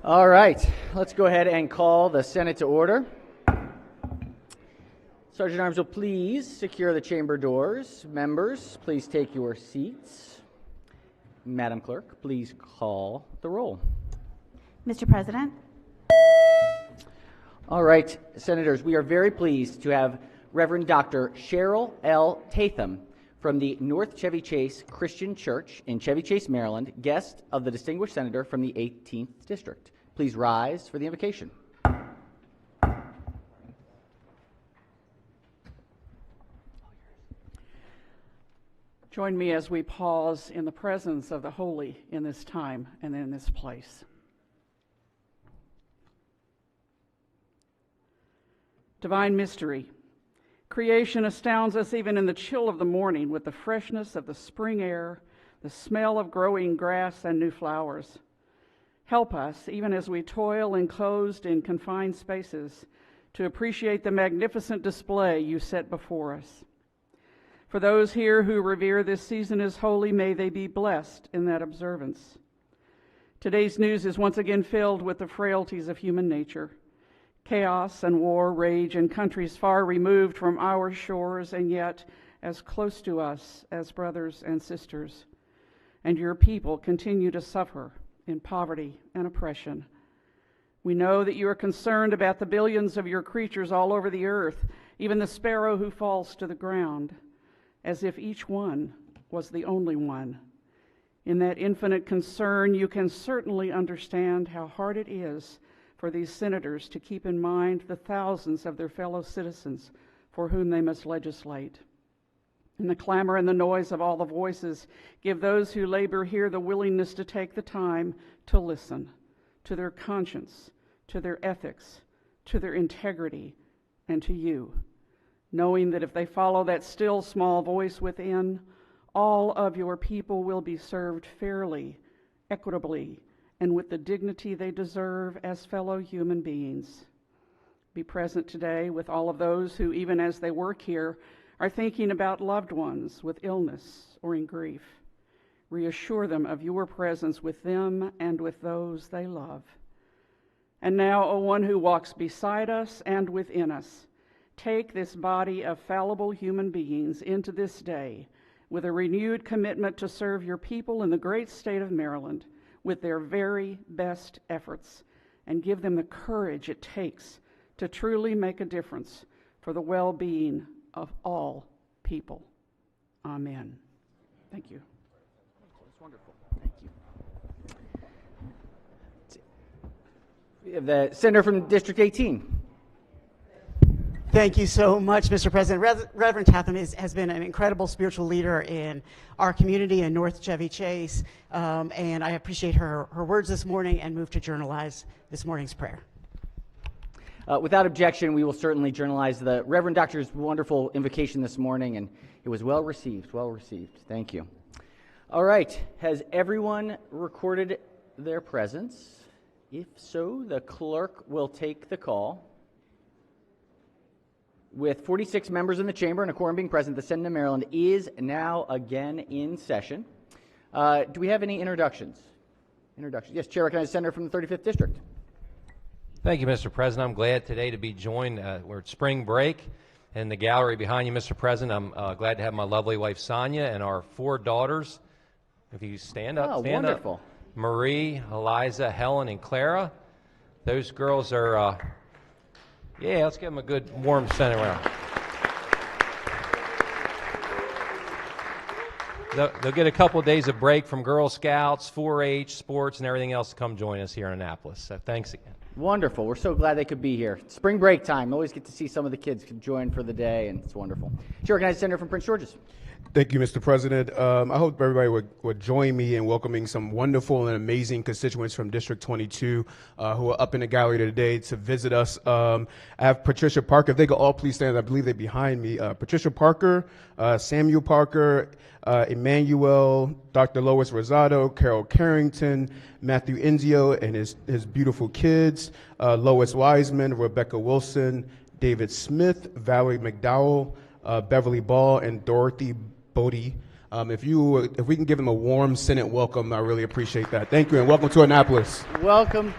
All right, let's go ahead and call the Senate to order. Sergeant Arms will please secure the chamber doors. Members, please take your seats. Madam Clerk, please call the roll. Mr. President. All right, Senators, we are very pleased to have Reverend Dr. Cheryl L. Tatham from the North Chevy Chase Christian Church in Chevy Chase, Maryland, guest of the distinguished senator from the 18th District. Please rise for the invocation. Join me as we pause in the presence of the holy in this time and in this place. Divine mystery. Creation astounds us even in the chill of the morning with the freshness of the spring air, the smell of growing grass and new flowers. Help us, even as we toil enclosed in confined spaces, to appreciate the magnificent display you set before us. For those here who revere this season as holy, may they be blessed in that observance. Today's news is once again filled with the frailties of human nature. Chaos and war rage in countries far removed from our shores and yet as close to us as brothers and sisters. And your people continue to suffer in poverty and oppression. We know that you are concerned about the billions of your creatures all over the earth, even the sparrow who falls to the ground, as if each one was the only one. In that infinite concern, you can certainly understand how hard it is for these senators to keep in mind the thousands of their fellow citizens for whom they must legislate. In the clamor and the noise of all the voices, give those who labor here the willingness to take the time to listen to their conscience, to their ethics, to their integrity, and to you, knowing that if they follow that still small voice within, all of your people will be served fairly, equitably, and with the dignity they deserve as fellow human beings. Be present today with all of those who, even as they work here, are thinking about loved ones with illness or in grief. Reassure them of your presence with them and with those they love. And now, O one who walks beside us and within us, take this body of fallible human beings into this day with a renewed commitment to serve your people in the great state of Maryland with their very best efforts, and give them the courage it takes to truly make a difference for the well-being of all people. Amen. Thank you. That's wonderful. Thank you. We have the senator from District 18. Thank you so much, Mr. President. Reverend Tatham has been an incredible spiritual leader in our community in North Chevy Chase, and I appreciate her words this morning and move to journalize this morning's prayer. Without objection, we will certainly journalize the Reverend Doctor's wonderful invocation this morning, and it was well received, well received. Thank you. All right, has everyone recorded their presence? If so, the clerk will take the call. With 46 members in the chamber and a quorum being present, the Senate of Maryland is now again in session. Do we have any introductions? Yes, Chair recognizes Senator from the 35th District. Thank you, Mr. President. I'm glad today to be joined. We're at spring break. In the gallery behind you, Mr. President, I'm glad to have my lovely wife, Sonia, and our 4 daughters. If you stand up, stand wonderful. up. Marie, Eliza, Helen, and Clara. Those girls are... yeah, let's give them a good warm Senate round. They'll get a couple of days of break from Girl Scouts, 4-H, sports, and everything else to come join us here in Annapolis. So thanks again. Wonderful. We're so glad they could be here. Spring break time. Always get to see some of the kids join for the day, and it's wonderful. Chair recognizes Senator from Prince George's. Thank you, Mr. President. I hope everybody would join me in welcoming some wonderful and amazing constituents from District 22 who are up in the gallery today to visit us. I have Patricia Parker. If they could all please stand, I believe they're behind me. Patricia Parker, Samuel Parker, Emmanuel, Dr. Lois Rosado, Carol Carrington, Matthew Enzio and his beautiful kids, Lois Wiseman, Rebecca Wilson, David Smith, Valerie McDowell, Beverly Ball, and Dorothy Bodie. If we can give them a warm Senate welcome, I really appreciate that. Thank you, and welcome to Annapolis. Welcome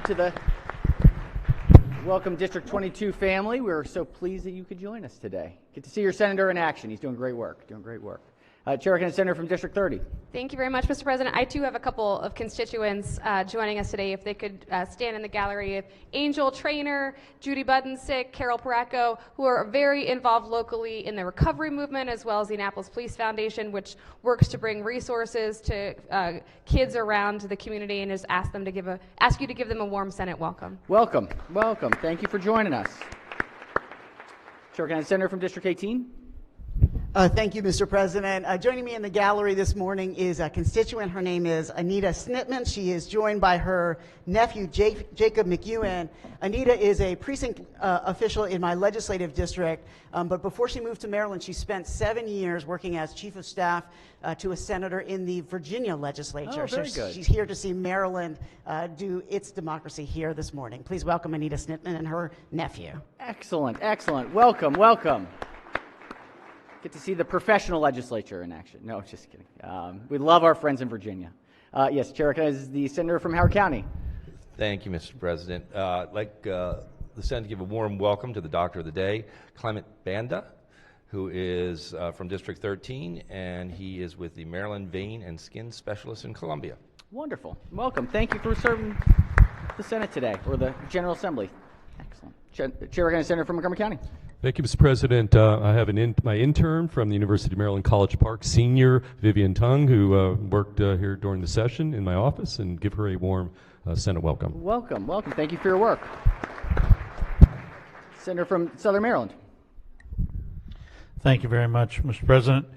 District 22 family. We're so pleased that you could join us today. Get to see your senator in action. He's doing great work. Chair recognizes Senator from District 30. Thank you very much, Mr. President. I too have a couple of constituents joining us today. If they could stand in the gallery, Angel Trainer, Judy Budensick, Carol Paraco, who are very involved locally in the recovery movement, as well as the Annapolis Police Foundation, which works to bring resources to kids around the community, and just ask you to give them a warm Senate welcome. Welcome. Thank you for joining us. Chair recognizes Senator from District 18. Thank you, Mr. President. Joining me in the gallery this morning is a constituent. Her name is Anita Snitman. She is joined by her nephew, Jacob McEwen. Anita is a precinct official in my legislative district, but before she moved to Maryland, she spent 7 years working as chief of staff to a senator in the Virginia legislature. Oh, very good. She's here to see Maryland do its democracy here this morning. Please welcome Anita Snitman and her nephew. Excellent. Welcome. Get to see the professional legislature in action. No, just kidding. We love our friends in Virginia. Yes, Chair recognizes the senator from Howard County. Thank you, Mr. President. I'd like the Senate to give a warm welcome to the Doctor of the Day, Clement Banda, who is from District 13, and he is with the Maryland Vein and Skin Specialists in Columbia. Wonderful. Welcome. Thank you for serving the Senate today, or the General Assembly. Excellent. Chair recognizes Senator from Montgomery County. Thank you, Mr. President. I have my intern from the University of Maryland College Park, senior Vivian Tung, who worked here during the session in my office, and give her a warm Senate welcome. Welcome. Thank you for your work. Senator from Southern Maryland. Thank you very much, Mr. President.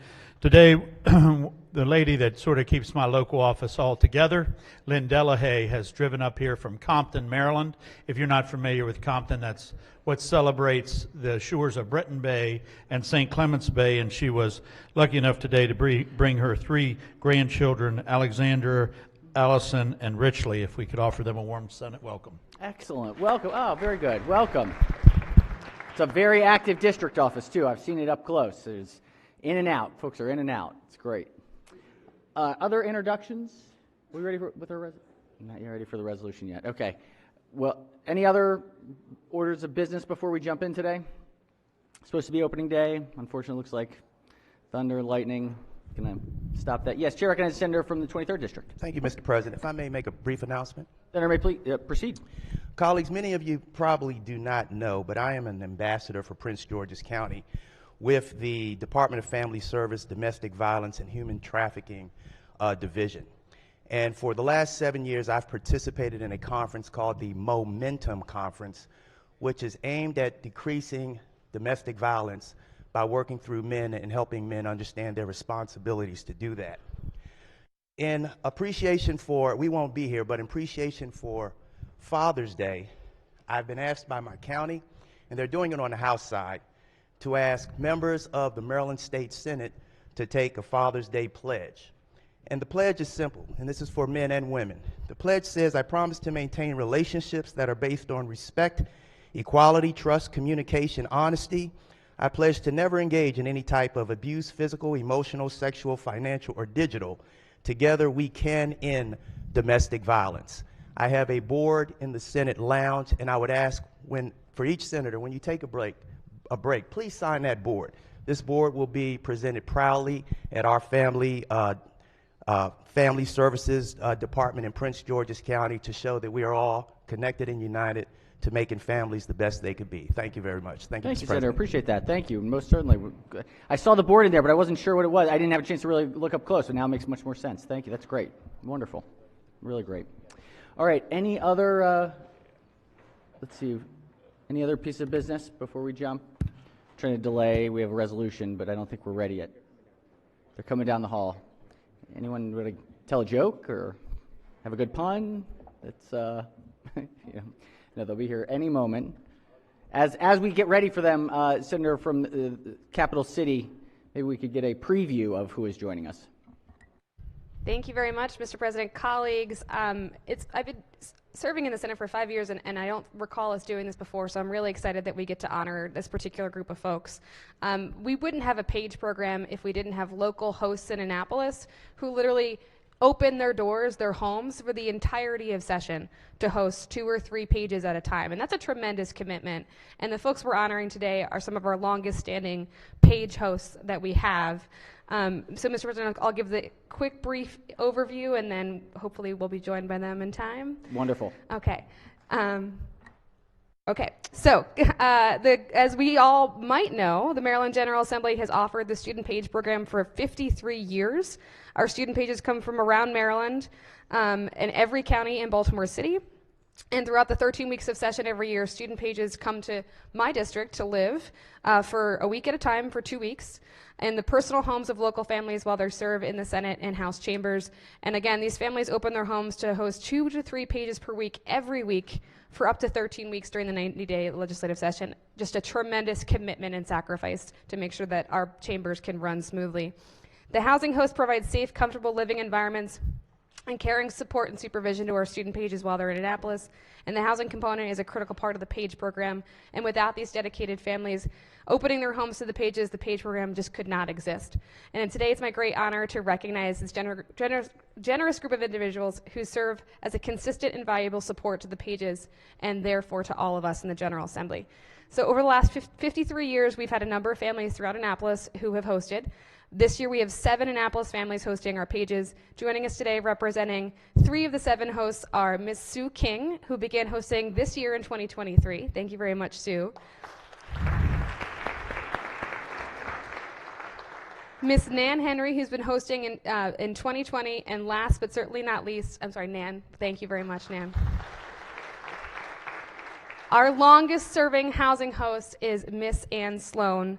Today, the lady that sort of keeps my local office all together, Lynn Delahaye, has driven up here from Compton, Maryland. If you're not familiar with Compton, that's what celebrates the shores of Bretton Bay and St. Clements Bay, and she was lucky enough today to bring her 3 grandchildren, Alexander, Allison, and Richley. If we could offer them a warm Senate welcome. Excellent. Welcome. Oh, very good. Welcome. It's a very active district office, too. I've seen it up close. There's in and out. Folks are in and out. It's great. Other introductions? Are we ready with our resolution? Not yet ready for the resolution yet. Okay. Well, any other orders of business before we jump in today? Supposed to be opening day. Unfortunately, it looks like thunder, lightning, going to stop that. Yes, Chair recognizes Senator from the 23rd District. Thank you, Mr. President. If I may make a brief announcement. Senator may please proceed. Colleagues, many of you probably do not know, but I am an ambassador for Prince George's County with the Department of Family Service, Domestic Violence, and Human Trafficking Division. And for the last 7 years, I've participated in a conference called the Momentum Conference, which is aimed at decreasing domestic violence by working through men and helping men understand their responsibilities to do that. In appreciation for, we won't be here, but in appreciation for Father's Day, I've been asked by my county, and they're doing it on the House side, to ask members of the Maryland State Senate to take a Father's Day pledge. And the pledge is simple, and this is for men and women. The pledge says, I promise to maintain relationships that are based on respect, equality, trust, communication, honesty. I pledge to never engage in any type of abuse, physical, emotional, sexual, financial, or digital. Together we can end domestic violence. I have a board in the Senate lounge, and I would ask for each senator, when you take a break, please sign that board. This board will be presented proudly at our Family Services Department in Prince George's County to show that we are all connected and united to making families the best they could be. Thank you very much. Thank you, Mr. President. Senator. Appreciate that. Thank you. Most certainly. I saw the board in there, but I wasn't sure what it was. I didn't have a chance to really look up close, so now it makes much more sense. Thank you. That's great. Wonderful. Really great. All right. Any other, let's see, any other piece of business before we jump? I'm trying to delay. We have a resolution, but I don't think we're ready yet. They're coming down the hall. Anyone want to tell a joke or have a good pun? That's, no, they'll be here any moment. As we get ready for them, Senator from the capital city, maybe we could get a preview of who is joining us. Thank you very much, Mr. President. Colleagues, I've been serving in the Senate for 5 years, and I don't recall us doing this before, so I'm really excited that we get to honor this particular group of folks. We wouldn't have a PAGE program if we didn't have local hosts in Annapolis who literally open their doors, their homes, for the entirety of session to host 2 or 3 pages at a time. And that's a tremendous commitment. And the folks we're honoring today are some of our longest standing PAGE hosts that we have. So, Mr. President, I'll give the quick, brief overview, and then hopefully we'll be joined by them in time. Wonderful. Okay. So as we all might know, the Maryland General Assembly has offered the Student Page program for 53 years. Our student pages come from around Maryland and every county in Baltimore City. And throughout the 13 weeks of session every year, student pages come to my district to live for a week at a time for 2 weeks in the personal homes of local families while they serve in the Senate and House chambers. And again, these families open their homes to host 2 to 3 pages per week every week for up to 13 weeks during the 90-day legislative session. Just a tremendous commitment and sacrifice to make sure that our chambers can run smoothly. The housing host provides safe, comfortable living environments and caring support and supervision to our student pages while they're in Annapolis. And the housing component is a critical part of the PAGE program. And without these dedicated families opening their homes to the pages, the PAGE program just could not exist. And today it's my great honor to recognize this generous group of individuals who serve as a consistent and valuable support to the pages and therefore to all of us in the General Assembly. So over the last 53 years, we've had a number of families throughout Annapolis who have hosted. This year we have 7 Annapolis families hosting our pages. Joining us today representing 3 of the 7 hosts are Ms. Sue King, who began hosting this year in 2023. Thank you very much, Sue. Ms. Nan Henry, who's been hosting in 2020, and last but certainly not least, I'm sorry, Nan, thank you very much, Nan. Our longest serving housing host is Miss Ann Sloan,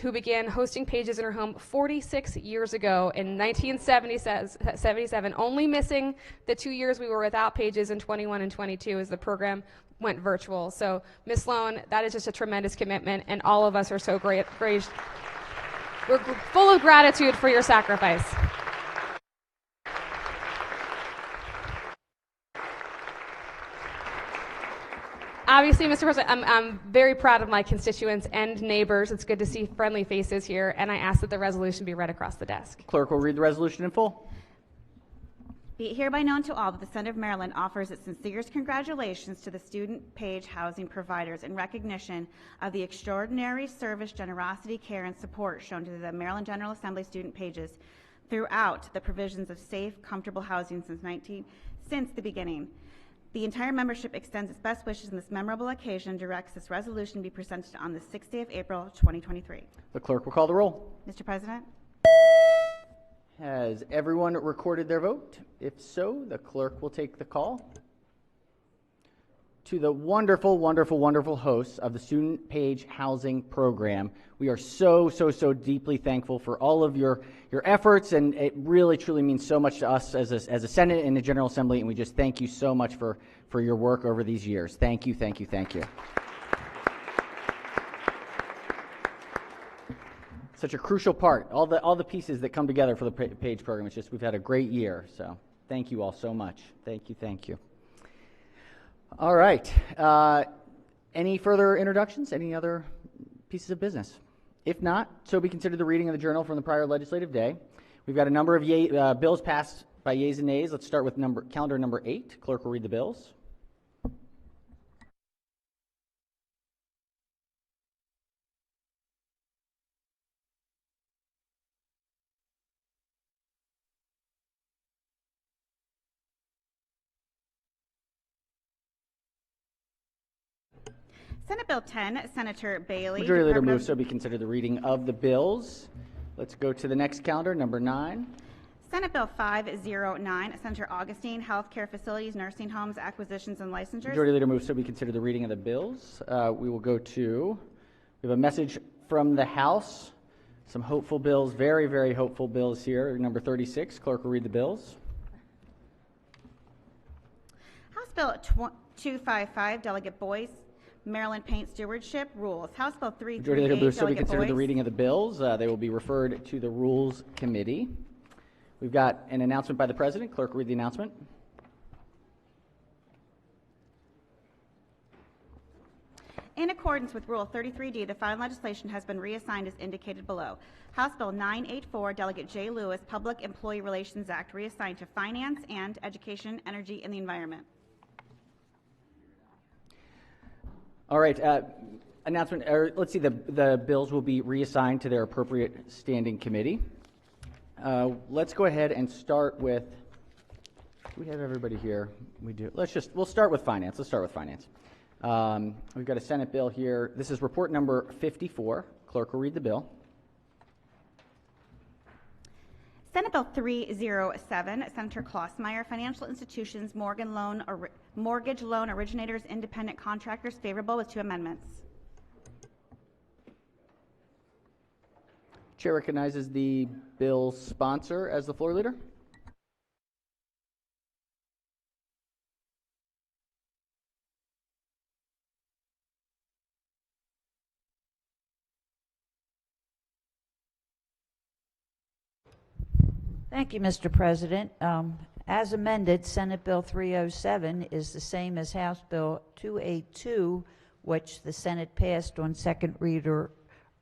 who began hosting pages in her home 46 years ago in 1977, only missing the 2 years we were without pages in 21 and 22 as the program went virtual. So, Ms. Sloan, that is just a tremendous commitment, and all of us are so great. We're full of gratitude for your sacrifice. Obviously, Mr. President, I'm very proud of my constituents and neighbors. It's good to see friendly faces here, and I ask that the resolution be read across the desk. Clerk will read the resolution in full. Be it hereby known to all that the Senate of Maryland offers its sincerest congratulations to the student page housing providers in recognition of the extraordinary service, generosity, care, and support shown to the Maryland General Assembly student pages throughout the provisions of safe, comfortable housing since the beginning. The entire membership extends its best wishes on this memorable occasion and directs this resolution be presented on the 6th day of April, 2023. The clerk will call the roll. Mr. President? Has everyone recorded their vote? If so, the clerk will take the call. To the wonderful, wonderful, wonderful hosts of the Student Page Housing Program, we are so deeply thankful for all of your efforts, and it really, truly means so much to us as a Senate and the General Assembly, and we just thank you so much for your work over these years. Thank you, thank you, thank you. Such a crucial part, all the pieces that come together for the PAGE program. It's just, we've had a great year, so thank you all so much. Thank you, thank you. All right, any further introductions? Any other pieces of business? If not, so be considered the reading of the journal from the prior legislative day. We've got a number of bills passed by yeas and nays. Let's start with calendar number 8. Clerk will read the bills. Senate Bill 10, Senator Bailey. Majority Leader Department moves so be considered the reading of the bills. Let's go to the next calendar, number 9. Senate Bill 509, Senator Augustine, Healthcare Facilities, Nursing Homes, Acquisitions, and Licensures. Majority Leader moves so be considered the reading of the bills. We have a message from the House. Some hopeful bills, very, very hopeful bills here. Number 36, clerk will read the bills. House Bill 255, Delegate Boyce, Maryland Paint Stewardship Rules. House Bill 338, Majority Leader moves so be Delegate considered the Boyce. reading of the bills. They will be referred to the Rules Committee. We've got an announcement by the President. Clerk, read the announcement. In accordance with Rule 33D, the following legislation has been reassigned as indicated below. House Bill 984, Delegate Jay Lewis, Public Employee Relations Act, reassigned to Finance and Education, Energy, and the Environment. All right, announcement, let's see, the bills will be reassigned to their appropriate standing committee. Let's go ahead and start with, do we have everybody here? We do. We'll start with Finance. Let's start with Finance. We've got a Senate bill here. This is report number 54. Clerk will read the bill. Senate Bill 307, Senator Klossmeyer, Financial Institutions, Mortgage Loan Originators, Independent Contractors, favorable with 2 amendments. Chair recognizes the bill's sponsor as the floor leader. Thank you, Mr. President. As amended, Senate Bill 307 is the same as House Bill 282, which the Senate passed on second reader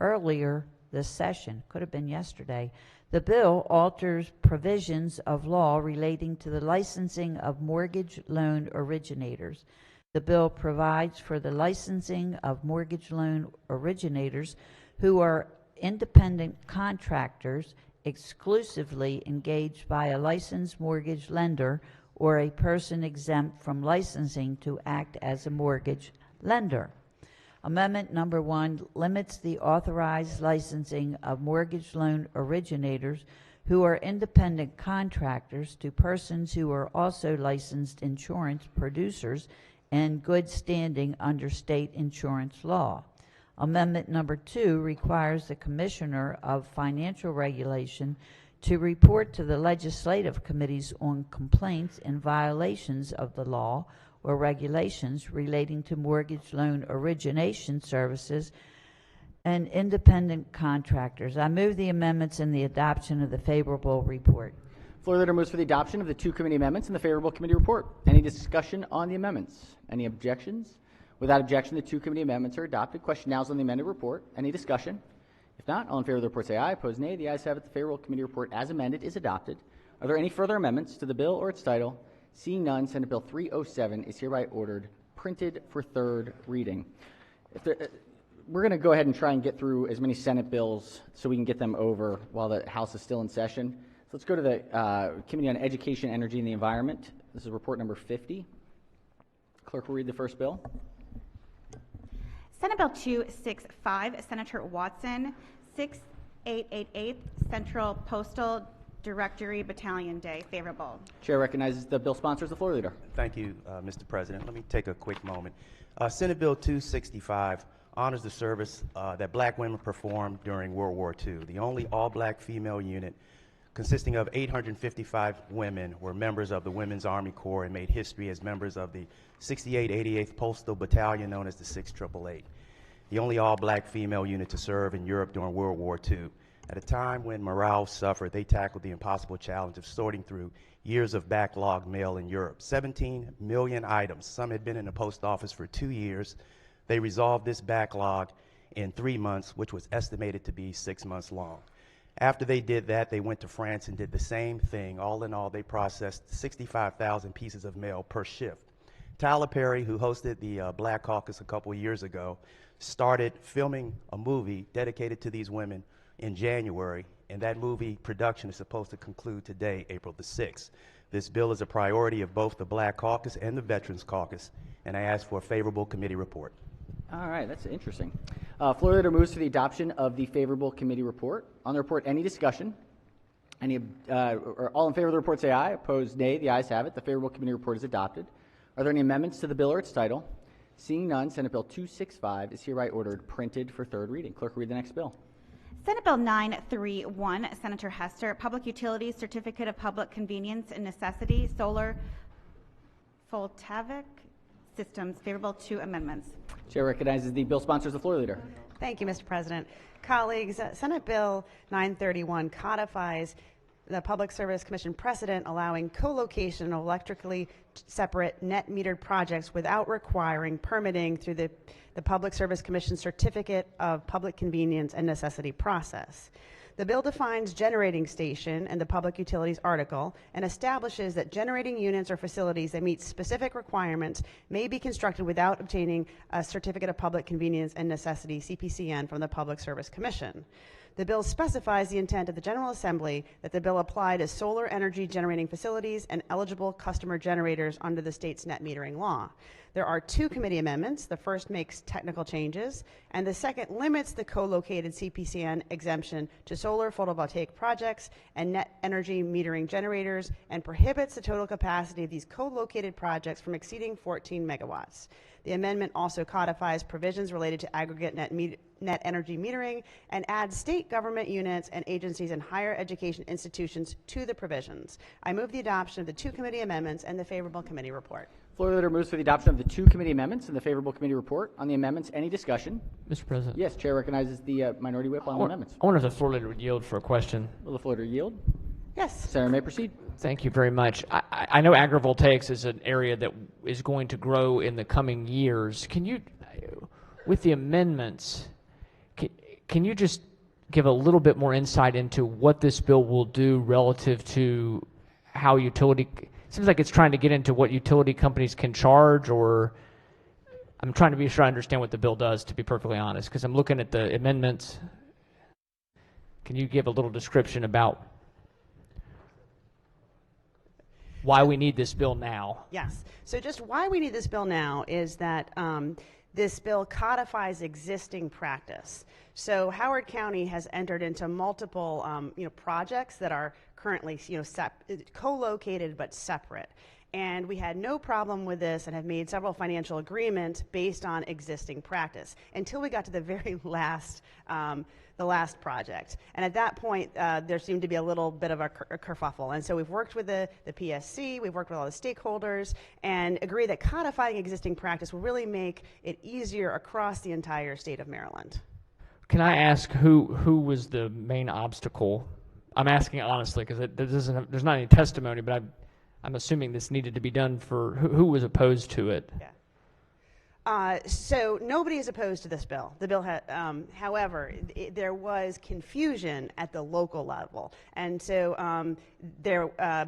earlier this session. Could have been yesterday. The bill alters provisions of law relating to the licensing of mortgage loan originators. The bill provides for the licensing of mortgage loan originators who are independent contractors exclusively engaged by a licensed mortgage lender or a person exempt from licensing to act as a mortgage lender. Amendment number 1 limits the authorized licensing of mortgage loan originators who are independent contractors to persons who are also licensed insurance producers in good standing under state insurance law. Amendment number 2 requires the Commissioner of Financial Regulation to report to the legislative committees on complaints and violations of the law or regulations relating to mortgage loan origination services and independent contractors. I move the amendments and the adoption of the favorable report. Floor leader moves for the adoption of the 2 committee amendments and the favorable committee report. Any discussion on the amendments? Any objections? Without objection, the 2 committee amendments are adopted. Question now is on the amended report. Any discussion? If not, all in favor of the report say aye. Opposed, nay. The ayes have it. The favorable committee report as amended is adopted. Are there any further amendments to the bill or its title? Seeing none, Senate Bill 307 is hereby ordered printed for 3rd reading. We're going to go ahead and try and get through as many Senate bills so we can get them over while the House is still in session. So let's go to the Committee on Education, Energy, and the Environment. This is report number 50. Clerk will read the first bill. Senate Bill 265, Senator Watson, 6888 Central Postal Directory Battalion Day, favorable. Chair recognizes the bill sponsor as the floor leader. Thank you, Mr. President. Let me take a quick moment. Senate Bill 265 honors the service that black women performed during World War II. The only all-black female unit consisting of 855 women were members of the Women's Army Corps and made history as members of the 6888th Postal Battalion, known as the 6888, the only all-black female unit to serve in Europe during World War II. At a time when morale suffered, they tackled the impossible challenge of sorting through years of backlog mail in Europe. 17 million items. Some had been in the post office for 2 years. They resolved this backlog in 3 months, which was estimated to be 6 months long. After they did that, they went to France and did the same thing. All in all, they processed 65,000 pieces of mail per shift. Tyler Perry, who hosted the Black Caucus a couple of years ago, started filming a movie dedicated to these women in January, and that movie production is supposed to conclude today, April the 6th. This bill is a priority of both the Black Caucus and the Veterans Caucus, and I ask for a favorable committee report. All right, that's interesting. Floor leader moves to the adoption of the favorable committee report. On the report, any discussion? Or all in favor of the report say aye. Opposed, nay. The ayes have it. The favorable committee report is adopted. Are there any amendments to the bill or its title? Seeing none, Senate Bill 265 is hereby ordered printed for 3rd reading. Clerk will read the next bill. Senate Bill 931, Senator Hester, Public Utilities Certificate of Public Convenience and Necessity, Solar Photovoltaic Systems, favorable 2 amendments. Chair recognizes the bill sponsor as the floor leader. Thank you, Mr. President. Colleagues, Senate Bill 931 codifies the Public Service Commission precedent allowing co-location of electrically separate net metered projects without requiring permitting through the Public Service Commission Certificate of Public Convenience and Necessity process. The bill defines generating station in the Public Utilities article and establishes that generating units or facilities that meet specific requirements may be constructed without obtaining a Certificate of Public Convenience and Necessity, CPCN, from the Public Service Commission. The bill specifies the intent of the General Assembly that the bill apply to solar energy generating facilities and eligible customer generators under the state's net metering law. There are 2 committee amendments. The first makes technical changes, and the second limits the co-located CPCN exemption to solar photovoltaic projects and net energy metering generators and prohibits the total capacity of these co-located projects from exceeding 14 megawatts. The amendment also codifies provisions related to aggregate net energy metering and adds state government units and agencies and higher education institutions to the provisions. I move the adoption of the 2 committee amendments and the favorable committee report. Floor leader moves for the adoption of the 2 committee amendments and the favorable committee report. On the amendments, any discussion? Mr. President. Yes, Chair recognizes the minority whip on the amendments. I wonder if the floor leader would yield for a question. Will the floor leader yield? Yes. Senator may proceed. Thank you very much. I know agrivoltaics is an area that is going to grow in the coming years. Can you, with the amendments, can you just give a little bit more insight into what this bill will do relative to how utility, it seems like it's trying to get into what utility companies can charge, or I'm trying to be sure I understand what the bill does, to be perfectly honest, because I'm looking at the amendments. Can you give a little description about why we need this bill now? Yes. So just why we need this bill now is that this bill codifies existing practice. So Howard County has entered into multiple projects that are currently co-located but separate. And we had no problem with this and have made several financial agreements based on existing practice until we got to the very last the last project. And at that point, there seemed to be a little bit of a kerfuffle. And so we've worked with the PSC, we've worked with all the stakeholders, and agree that codifying existing practice will really make it easier across the entire state of Maryland. Can I ask who was the main obstacle? I'm asking honestly because there's not any testimony, but I'm assuming this needed to be done for who was opposed to it. Yeah. So nobody is opposed to this bill. The bill had, however, there was confusion at the local level, and so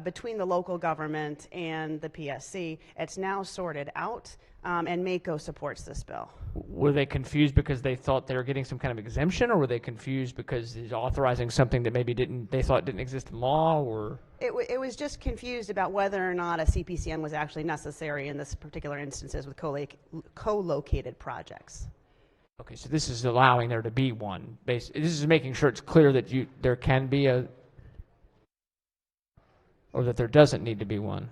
between the local government and the PSC, it's now sorted out, and MACO supports this bill. Were they confused because they thought they were getting some kind of exemption, or were they confused because he's authorizing something that maybe they thought didn't exist in law, or? It was just confused about whether or not a CPCN was actually necessary in this particular instances with co-located projects. Okay, so this is allowing there to be one. This is making sure it's clear that there can be a, or that there doesn't need to be one.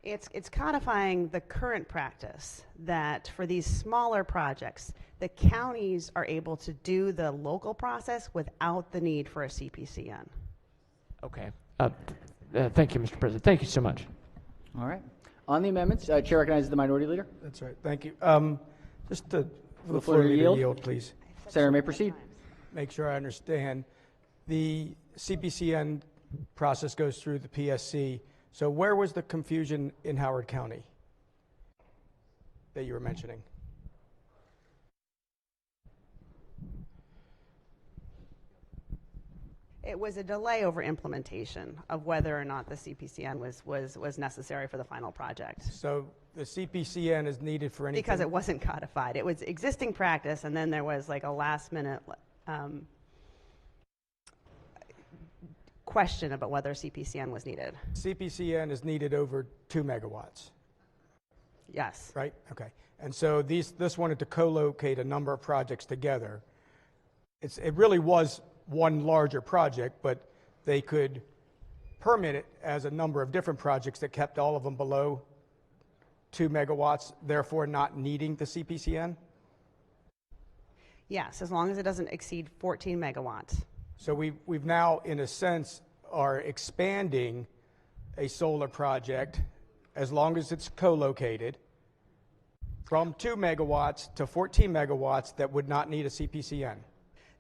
It's codifying the current practice that for these smaller projects, the counties are able to do the local process without the need for a CPCN. Okay. Thank you, Mr. President. Thank you so much. All right. On the amendments, Chair recognizes the minority leader. That's right. Thank you. Just Will the floor leader yield, please. Senator may proceed. Make sure I understand. The CPCN process goes through the PSC. So where was the confusion in Howard County that you were mentioning? It was a delay over implementation of whether or not the CPCN was necessary for the final project. So the CPCN is needed for anything? Because it wasn't codified. It was existing practice, and then there was like a last minute question about whether CPCN was needed. CPCN is needed over 2 megawatts. Yes. Right? Okay. And so this wanted to co-locate a number of projects together. It really was one larger project, but they could permit it as a number of different projects that kept all of them below 2 megawatts, therefore not needing the CPCN? Yes, as long as it doesn't exceed 14 megawatts. So we've now, in a sense, are expanding a solar project, as long as it's co-located, from 2 megawatts to 14 megawatts that would not need a CPCN.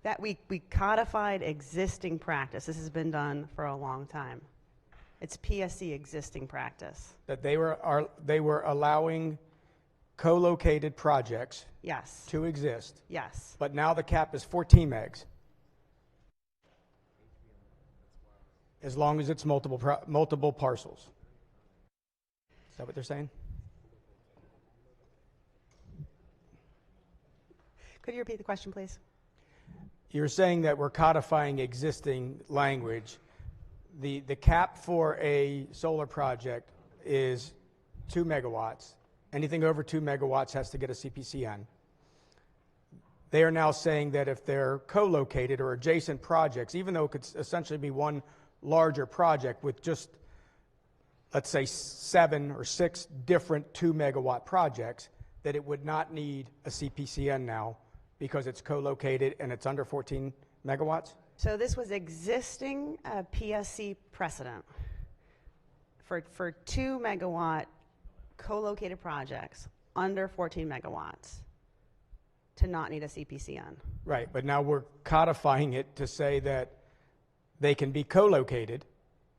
That we codified existing practice. This has been done for a long time. It's PSC existing practice. That they were allowing co-located projects Yes. to exist, Yes. but now the cap is 14 megs. As long as it's multiple parcels. Is that what they're saying? Could you repeat the question, please? You're saying that we're codifying existing language. The cap for a solar project is 2 megawatts. Anything over 2 megawatts has to get a CPCN. They are now saying that if they're co-located or adjacent projects, even though it could essentially be one larger project with just, let's say, 7 or 6 different 2 megawatt projects, that it would not need a CPCN now because it's co-located and it's under 14 megawatts? So this was existing PSC precedent for 2 megawatt co-located projects under 14 megawatts to not need a CPCN. Right, but now we're codifying it to say that they can be co-located,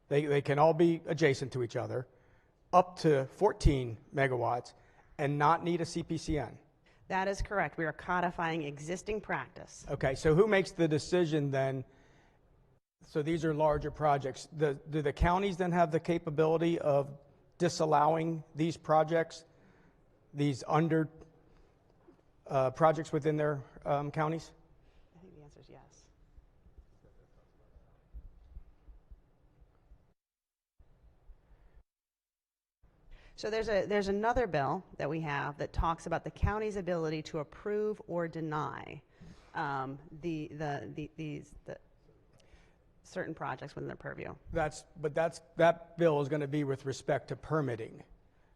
they can all be adjacent to each other, up to 14 megawatts, and not need a CPCN. That is correct. We are codifying existing practice. Okay, so who makes the decision then? So these are larger projects. Do the counties then have the capability of disallowing these projects, these under projects within their counties? I think the answer is yes. So there's another bill that we have that talks about the county's ability to approve or deny these certain projects within their purview. That bill is going to be with respect to permitting,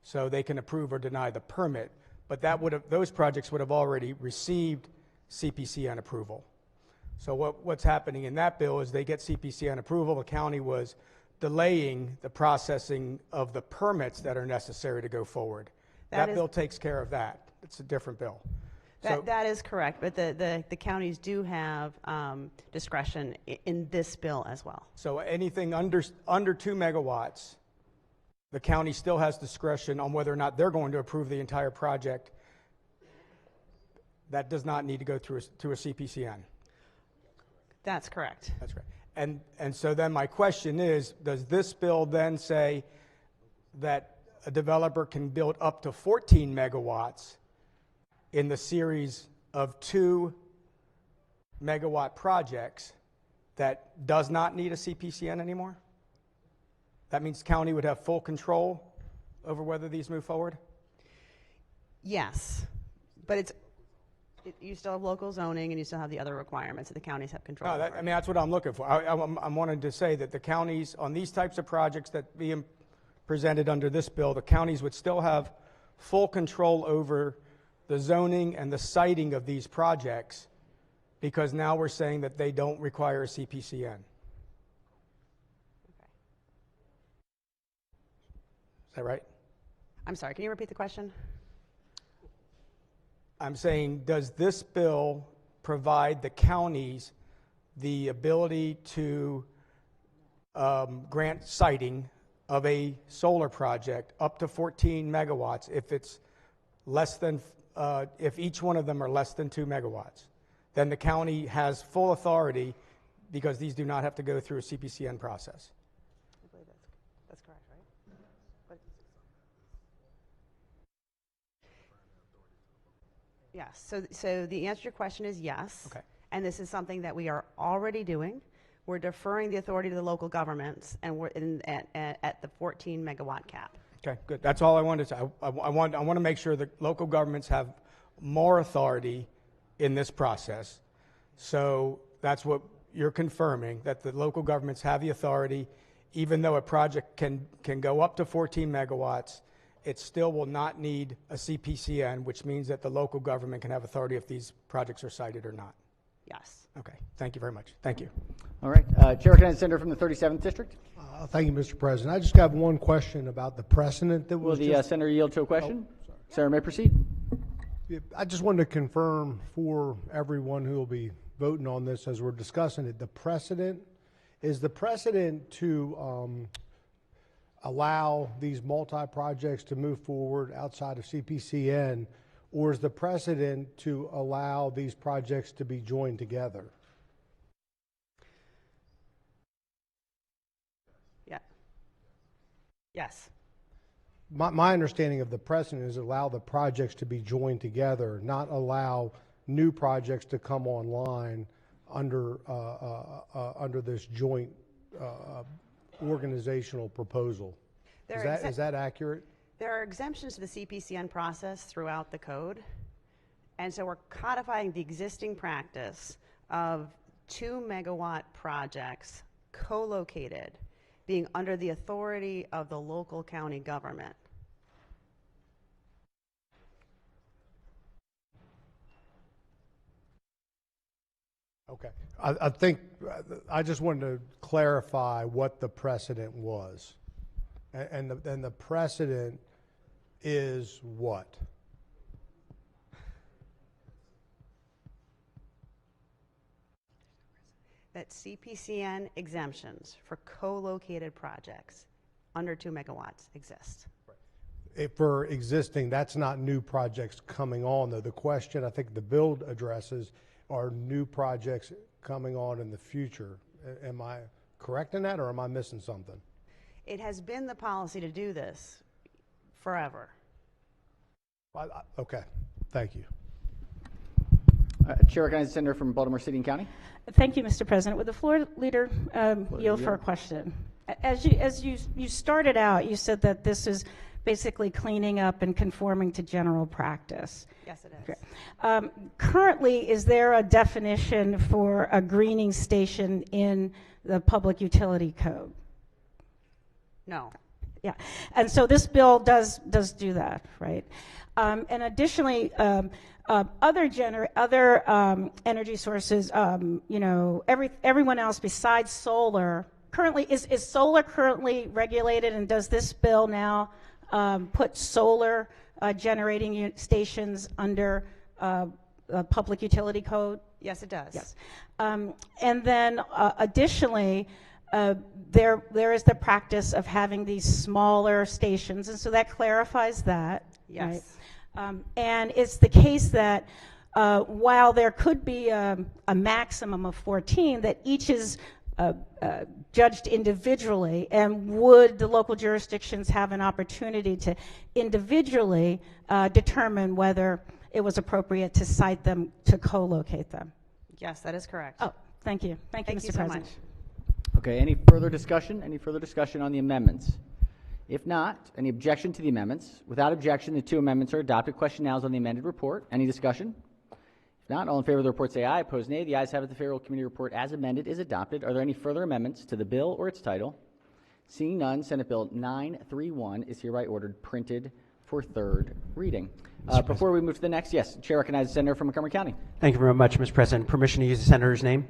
so they can approve or deny the permit. But those projects would have already received CPCN approval. So what's happening in that bill is they get CPCN approval. The county was delaying the processing of the permits that are necessary to go forward. That bill takes care of that. It's a different bill. That is correct, but the counties do have discretion in this bill as well. So anything under 2 megawatts, the county still has discretion on whether or not they're going to approve the entire project. That does not need to go through a CPCN. That's correct. That's correct. And so then my question is, does this bill then say that a developer can build up to 14 megawatts in the series of 2 megawatt projects that does not need a CPCN anymore? That means county would have full control over whether these move forward? Yes, but you still have local zoning and you still have the other requirements that the counties have control over. I mean, that's what I'm looking for. I wanted to say that the counties, on these types of projects that being presented under this bill, the counties would still have full control over the zoning and the siting of these projects, because now we're saying that they don't require a CPCN. Is that right? I'm sorry, can you repeat the question? I'm saying, does this bill provide the counties the ability to grant siting of a solar project up to 14 megawatts if it's less than, if each one of them are less than 2 megawatts? Then the county has full authority, because these do not have to go through a CPCN process. I believe that's correct, right? Yes, so the answer to your question is yes. Okay. And this is something that we are already doing. We're deferring the authority to the local governments, and we're at the 14 megawatt cap. Okay, good. That's all I wanted to say. I want to make sure that local governments have more authority in this process. So that's what you're confirming, that the local governments have the authority. Even though a project can go up to 14 megawatts, it still will not need a CPCN, which means that the local government can have authority if these projects are sited or not. Yes. Okay, thank you very much. Thank you. All right, Chair recognizes Senator from the 37th District. Thank you, Mr. President. I just have one question about the precedent that was Will the Senator yield to a question? Senator may proceed. I just wanted to confirm for everyone who will be voting on this as we're discussing it. Is the precedent to allow these multi-projects to move forward outside of CPCN, or is the precedent to allow these projects to be joined together? Yeah. Yes. My understanding of the precedent is allow the projects to be joined together, not allow new projects to come online under this joint organizational proposal. Is that accurate? There are exemptions to the CPCN process throughout the code, and so we're codifying the existing practice of 2 megawatt projects co-located being under the authority of the local county government. Okay. I think I just wanted to clarify what the precedent was. And the precedent is what? That CPCN exemptions for co-located projects under 2 megawatts exist. For existing, that's not new projects coming on, though. The question I think the bill addresses are new projects coming on in the future. Am I correct in that, or am I missing something? It has been the policy to do this forever. Okay, thank you. Chair recognizes the senator from Baltimore City and County. Thank you, Mr. President. Would the floor leader yield for a question? As you started out, you said that this is basically cleaning up and conforming to general practice. Yes, it is. Okay. Currently, is there a definition for a greening station in the Public Utility Code? No. Yeah, and so this bill does do that, right? And additionally, other energy sources, everyone else besides solar. Currently, is solar currently regulated, and does this bill now put solar generating stations under Public Utility Code? Yes, it does. Yes. And then additionally, there is the practice of having these smaller stations, and so that clarifies that. Yes. Right? And it's the case that while there could be a maximum of 14, that each is judged individually, and would the local jurisdictions have an opportunity to individually determine whether it was appropriate to cite them, to co-locate them? Yes, that is correct. Oh, thank you. Thank you, Mr. so President. much. Okay, any further discussion? Any further discussion on the amendments? If not, any objection to the amendments? Without objection, the 2 amendments are adopted. Question now is on the amended report. Any discussion? If not, all in favor of the report say aye. Opposed, nay. The ayes have it. The Favorable Committee report as amended is adopted. Are there any further amendments to the bill or its title? Seeing none, Senate Bill 931 is hereby ordered printed for third reading. Before we move to the next, yes, Chair recognizes the senator from Montgomery County. Thank you very much, Mr. President. Permission to use the senator's name?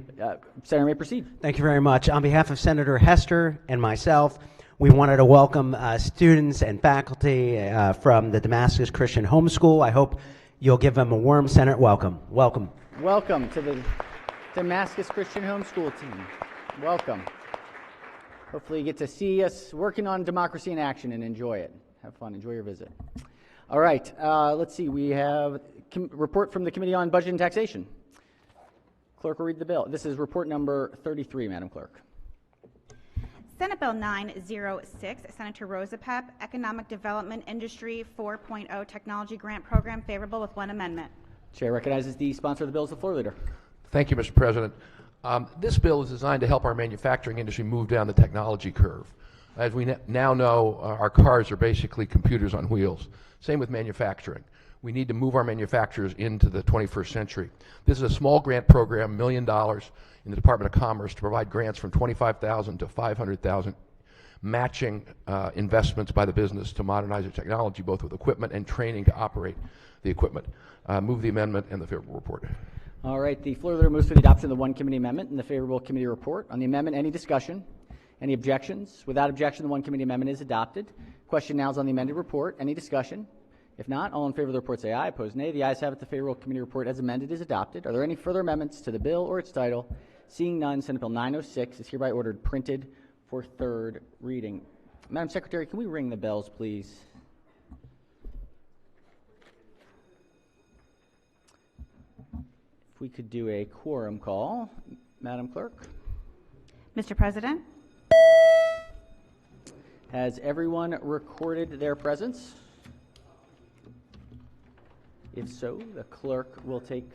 Senator may proceed. Thank you very much. On behalf of Senator Hester and myself, we wanted to welcome students and faculty from the Damascus Christian Homeschool. I hope you'll give them a warm Senate welcome. Welcome. Welcome to the Damascus Christian Homeschool team. Welcome. Hopefully you get to see us working on democracy in action and enjoy it. Have fun. Enjoy your visit. All right. Let's see. We have a report from the Committee on Budget and Taxation. Clerk will read the bill. This is report number 33, Madam Clerk. Senate Bill 906, Senator Rosapep, Economic Development Industry 4.0 Technology Grant Program, favorable with 1 amendment. Chair recognizes the sponsor of the bill as the floor leader. Thank you, Mr. President. This bill is designed to help our manufacturing industry move down the technology curve. As we now know, our cars are basically computers on wheels. Same with manufacturing. We need to move our manufacturers into the 21st century. This is a small grant program, $1 million in the Department of Commerce to provide grants from $25,000 to $500,000, matching investments by the business to modernize their technology, both with equipment and training to operate the equipment. Move the amendment and the favorable report. All right. The floor leader moves for the adoption of the 1 committee amendment and the favorable committee report. On the amendment, any discussion? Any objections? Without objection, the 1 committee amendment is adopted. Question now is on the amended report. Any discussion? If not, all in favor of the report say aye. Opposed, nay. The ayes have it. The Payroll Committee report as amended is adopted. Are there any further amendments to the bill or its title? Seeing none, Senate Bill 906 is hereby ordered printed for third reading. Madam Secretary, can we ring the bells, please? If we could do a quorum call, Madam Clerk. Mr. President, Has everyone recorded their presence? If so, the clerk will take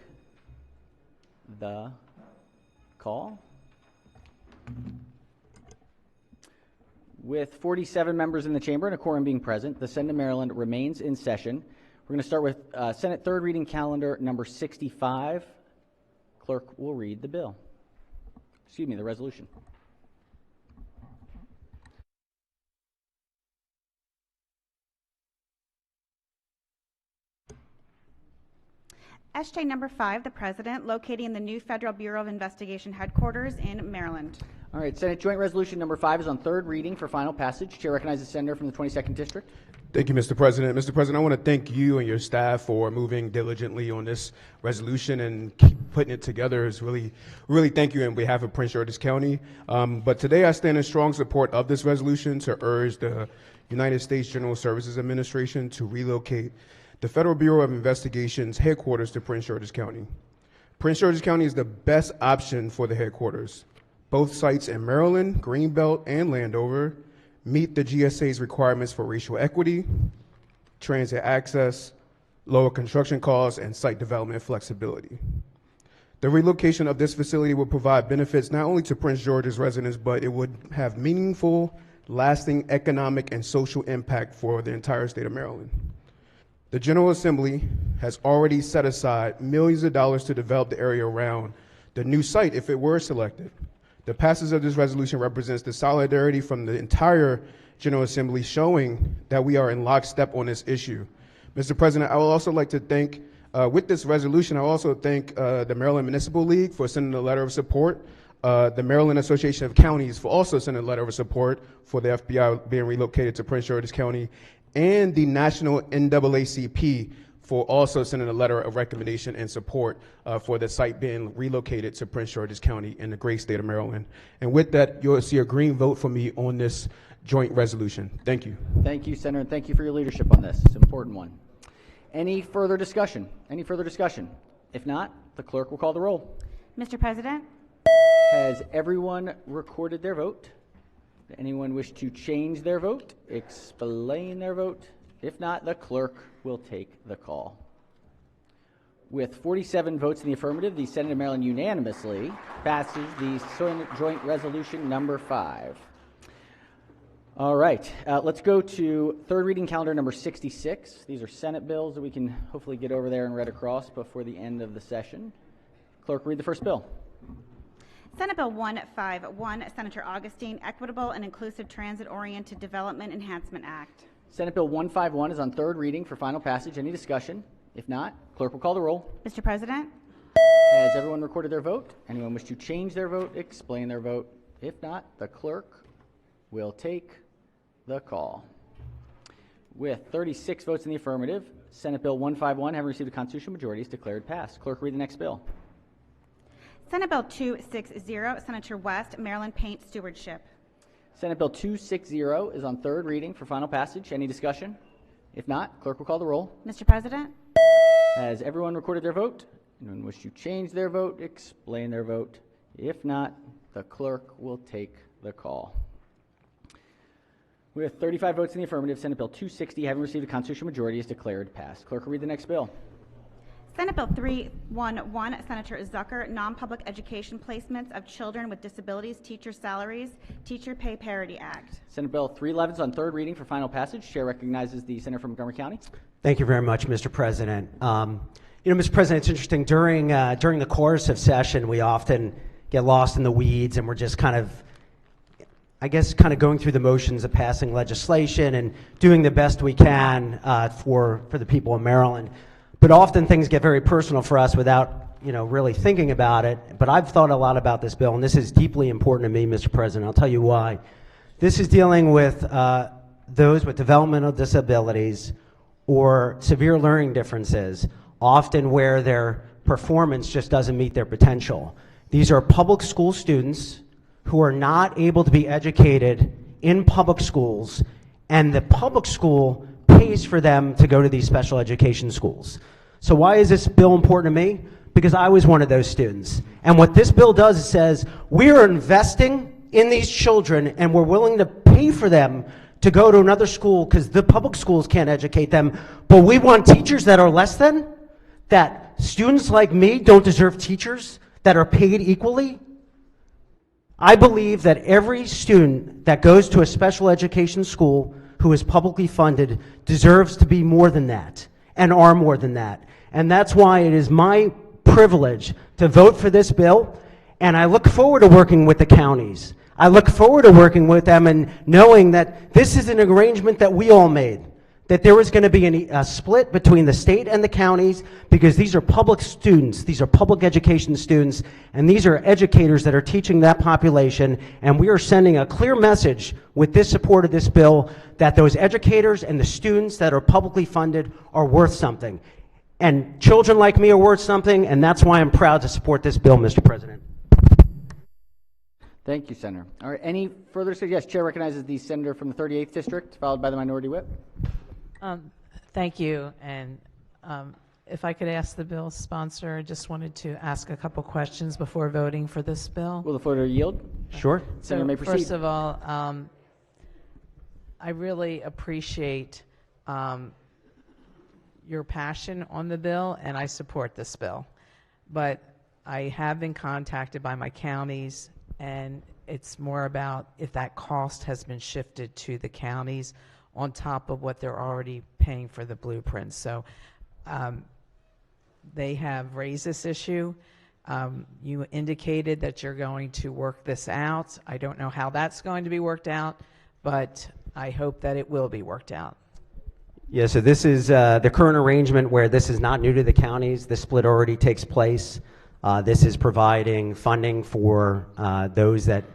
the call. With 47 members in the chamber and a quorum being present, the Senate of Maryland remains in session. We're going to start with Senate third reading calendar number 65. Clerk will read the bill. Excuse me, the resolution. SJ number 5, the President, locating the new Federal Bureau of Investigation headquarters in Maryland. All right, Senate Joint Resolution number 5 is on third reading for final passage. Chair recognizes the senator from the 22nd District. Thank you, Mr. President. Mr. President, I want to thank you and your staff for moving diligently on this resolution and keep putting it together. It's really thank you on behalf of Prince George's County. But today I stand in strong support of this resolution to urge the United States General Services Administration to relocate the Federal Bureau of Investigation's headquarters to Prince George's County. Prince George's County is the best option for the headquarters. Both sites in Maryland, Greenbelt, and Landover meet the GSA's requirements for racial equity, transit access, lower construction costs, and site development flexibility. The relocation of this facility will provide benefits not only to Prince George's residents, but it would have meaningful, lasting economic and social impact for the entire state of Maryland. The General Assembly has already set aside millions of dollars to develop the area around the new site if it were selected. The passage of this resolution represents the solidarity from the entire General Assembly, showing that we are in lockstep on this issue. Mr. President, I would also like to thank, with this resolution, I also thank the Maryland Municipal League for sending a letter of support, the Maryland Association of Counties for also sending a letter of support for the FBI being relocated to Prince George's County, and the National NAACP for also sending a letter of recommendation and support for the site being relocated to Prince George's County in the great state of Maryland. And with that, you'll see a green vote for me on this joint resolution. Thank you. Thank you, Senator, and thank you for your leadership on this. It's an important one. Any further discussion? Any further discussion? If not, the clerk will call the roll. Mr. President, Has everyone recorded their vote? Does anyone wish to change their vote? Explain their vote? If not, the clerk will take the call. With 47 votes in the affirmative, the Senate of Maryland unanimously passes the joint resolution number 5. All right, let's go to third reading calendar number 66. These are Senate bills that we can hopefully get over there and read across before the end of the session. Clerk, read the first bill. Senate Bill 151, Senator Augustine, Equitable and Inclusive Transit-Oriented Development Enhancement Act. Senate Bill 151 is on third reading for final passage. Any discussion? If not, clerk will call the roll. Mr. President, Has everyone recorded their vote? Anyone wish to change their vote? Explain their vote? If not, the clerk will take the call. With 36 votes in the affirmative, Senate Bill 151, having received a constitutional majority, is declared passed. Clerk, read the next bill. Senate Bill 260, Senator West, Maryland Paint Stewardship. Senate Bill 260 is on third reading for final passage. Any discussion? If not, clerk will call the roll. Mr. President, Has everyone recorded their vote? Anyone wish to change their vote? Explain their vote? If not, the clerk will take the call. With 35 votes in the affirmative, Senate Bill 260, having received a constitutional majority, is declared passed. Clerk will read the next bill. Senate Bill 311, Senator Zucker, Non-Public Education Placements of Children with Disabilities, Teacher Salaries, Teacher Pay Parity Act. Senate Bill 311 is on third reading for final passage. Chair recognizes the senator from Montgomery County. Thank you very much, Mr. President. Mr. President, it's interesting. During the course of session, we often get lost in the weeds, and we're just kind of going through the motions of passing legislation and doing the best we can for the people of Maryland. But often things get very personal for us without, really thinking about it. But I've thought a lot about this bill, and this is deeply important to me, Mr. President. I'll tell you why. This is dealing with those with developmental disabilities or severe learning differences, often where their performance just doesn't meet their potential. These are public school students who are not able to be educated in public schools, and the public school pays for them to go to these special education schools. So why is this bill important to me? Because I was one of those students. And what this bill does is says, we are investing in these children and we're willing to pay for them to go to another school because the public schools can't educate them, but we want teachers that are less than, that students like me don't deserve teachers that are paid equally. I believe that every student that goes to a special education school who is publicly funded deserves to be more than that and are more than that. And that's why it is my privilege to vote for this bill, and I look forward to working with the counties. I look forward to working with them and knowing that this is an arrangement that we all made, that there was going to be a split between the state and the counties because these are public students, these are public education students, and these are educators that are teaching that population, and we are sending a clear message with this support of this bill that those educators and the students that are publicly funded are worth something. And children like me are worth something, and that's why I'm proud to support this bill, Mr. President. Thank you, Senator. All right, any further? Yes, Chair recognizes the senator from the 38th District, followed by the Minority Whip. Thank you. And if I could ask the bill's sponsor, I just wanted to ask a couple questions before voting for this bill. Will the floor yield? Sure. Senator may proceed. First of all, I really appreciate your passion on the bill, and I support this bill. But I have been contacted by my counties, and it's more about if that cost has been shifted to the counties on top of what they're already paying for the blueprints. So they have raised this issue. You indicated that you're going to work this out. I don't know how that's going to be worked out, but I hope that it will be worked out. Yeah, so this is the current arrangement where this is not new to the counties. The split already takes place. This is providing funding for those that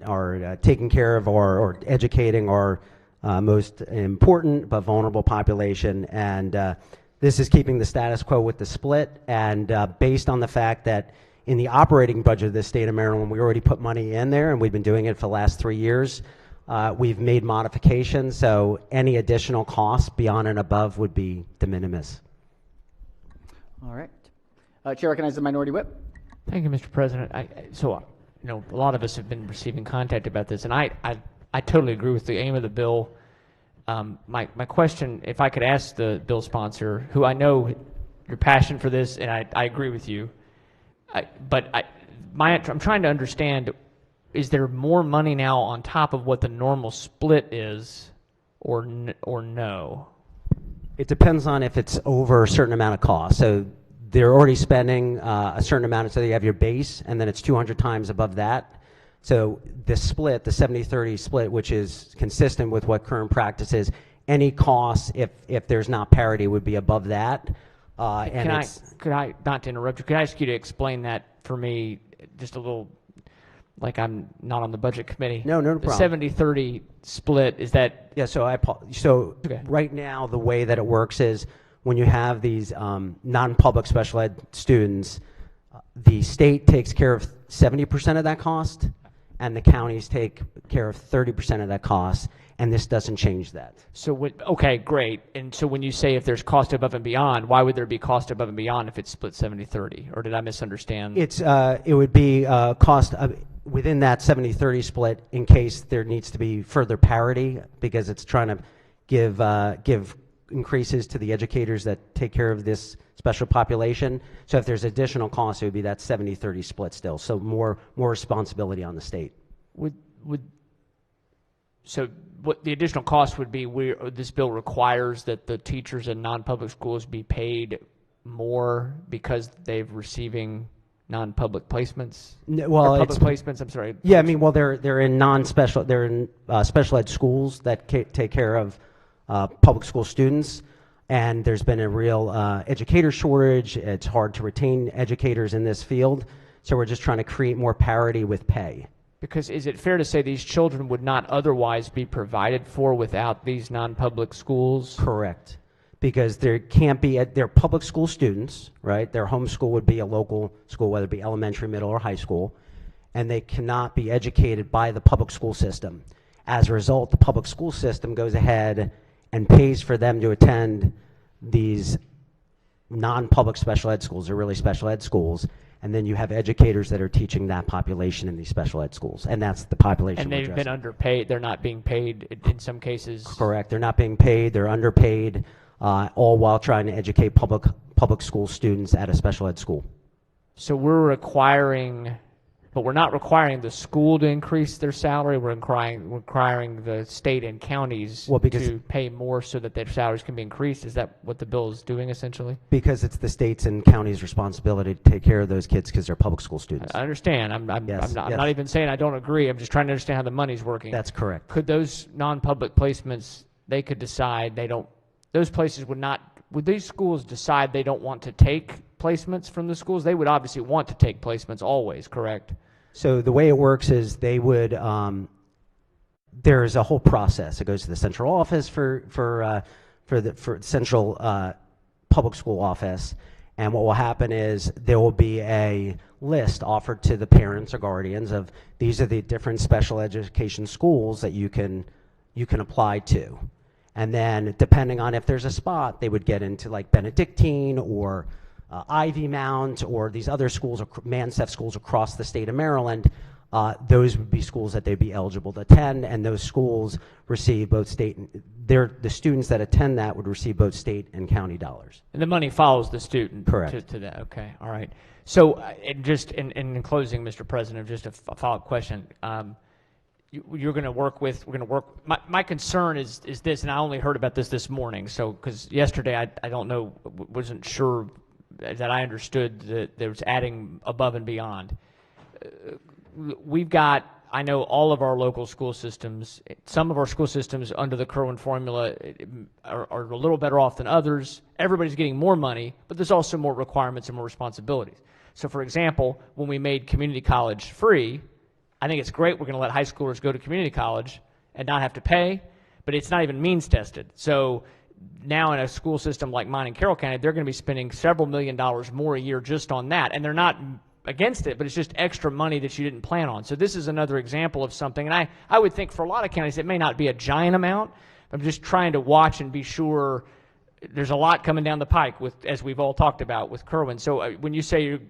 are taking care of or educating our most important but vulnerable population. And this is keeping the status quo with the split. And based on the fact that in the operating budget of the state of Maryland, we already put money in there, and we've been doing it for the last 3 years. We've made modifications, so any additional costs beyond and above would be de minimis. All right. Chair recognizes the Minority Whip. Thank you, Mr. President. So, a lot of us have been receiving contact about this, and I totally agree with the aim of the bill. My question, if I could ask the bill sponsor, who I know your passion for this, and I agree with you, but I'm trying to understand, is there more money now on top of what the normal split is, or no? It depends on if it's over a certain amount of cost. So they're already spending a certain amount, so you have your base, and then it's 200 times above that. So the split, the 70-30 split, which is consistent with what current practice is, any costs, if there's not parity, would be above that. Could I, not to interrupt you, could I ask you to explain that for me just a little, like I'm not on the budget committee? No problem. The 70-30 split, is that? Yeah, so Okay. Right now, the way that it works is when you have these non-public special ed students, the state takes care of 70% of that cost, and the counties take care of 30% of that cost, and this doesn't change that. So, okay, great. And so when you say if there's cost above and beyond, why would there be cost above and beyond if it's split 70-30? Or did I misunderstand? It would be cost within that 70-30 split in case there needs to be further parity, because it's trying to give increases to the educators that take care of this special population. So if there's additional costs, it would be that 70-30 split still. So more responsibility on the state. So what the additional cost would be, this bill requires that the teachers in non-public schools be paid more because they're receiving non-public placements? Public placements, I'm sorry. Yeah, I mean, well, they're in special ed schools that take care of public school students, and there's been a real educator shortage. It's hard to retain educators in this field, so we're just trying to create more parity with pay. Because is it fair to say these children would not otherwise be provided for without these non-public schools? Correct. Because there can't be, they're public school students, right? Their home school would be a local school, whether it be elementary, middle, or high school, and they cannot be educated by the public school system. As a result, the public school system goes ahead and pays for them to attend these non-public special ed schools, or really special ed schools, and then you have educators that are teaching that population in these special ed schools, and that's the population And we're they've been addressing. underpaid. They're not being paid in some cases. Correct. They're not being paid. They're underpaid, all while trying to educate public school students at a special ed school. So we're requiring, but we're not requiring the school to increase their salary. We're requiring the state and counties to pay more so that their salaries can be increased. Is that what the bill is doing essentially? Because it's the state's and county's responsibility to take care of those kids because they're public school students. I understand. I'm not even saying I don't agree. I'm just trying to understand how the money's working. That's correct. Could those non-public placements, they could decide they don't, those places would these schools decide they don't want to take placements from the schools? They would obviously want to take placements always, correct? So the way it works is they would, there's a whole process. It goes to the central office for central public school office, and what will happen is there will be a list offered to the parents or guardians of these are the different special education schools that you can apply to. And then depending on if there's a spot, they would get into like Benedictine or Ivy Mount or these other schools, Manseth schools across the state of Maryland. Those would be schools that they'd be eligible to attend, and those schools receive both state and the students that attend that would receive both state and county dollars. And the money follows the student. Correct. To that. Okay. All right. So, just in closing, Mr. President, just a follow-up question. We're going to work. My concern is this, and I only heard about this morning. So, because yesterday I don't know, wasn't sure that I understood that there was adding above and beyond. We've got, I know all of our local school systems, some of our school systems under the Kerwin formula are a little better off than others. Everybody's getting more money, but there's also more requirements and more responsibilities. So for example, when we made community college free, I think it's great we're going to let high schoolers go to community college and not have to pay, but it's not even means tested. So now in a school system like mine in Carroll County, they're going to be spending several $1 million more a year just on that, and they're not against it, but it's just extra money that you didn't plan on. So this is another example of something, and I would think for a lot of counties it may not be a giant amount. I'm just trying to watch and be sure. There's a lot coming down the pike with, as we've all talked about, with Kerwin. So when you say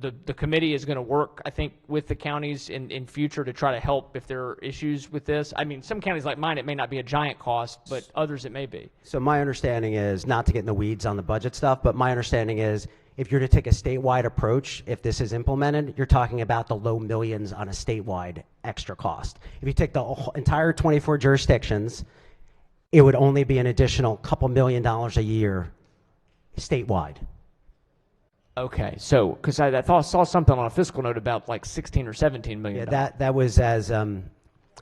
the committee is going to work, I think, with the counties in future to try to help if there are issues with this. I mean, some counties like mine, it may not be a giant cost, but others it may be. So my understanding is, not to get in the weeds on the budget stuff, but my understanding is if you're to take a statewide approach, if this is implemented, you're talking about the low millions on a statewide extra cost. If you take the entire 24 jurisdictions, it would only be an additional couple $1 million a year statewide. Okay, so because I saw something on a fiscal note about like 16 or 17 million. Yeah, that was as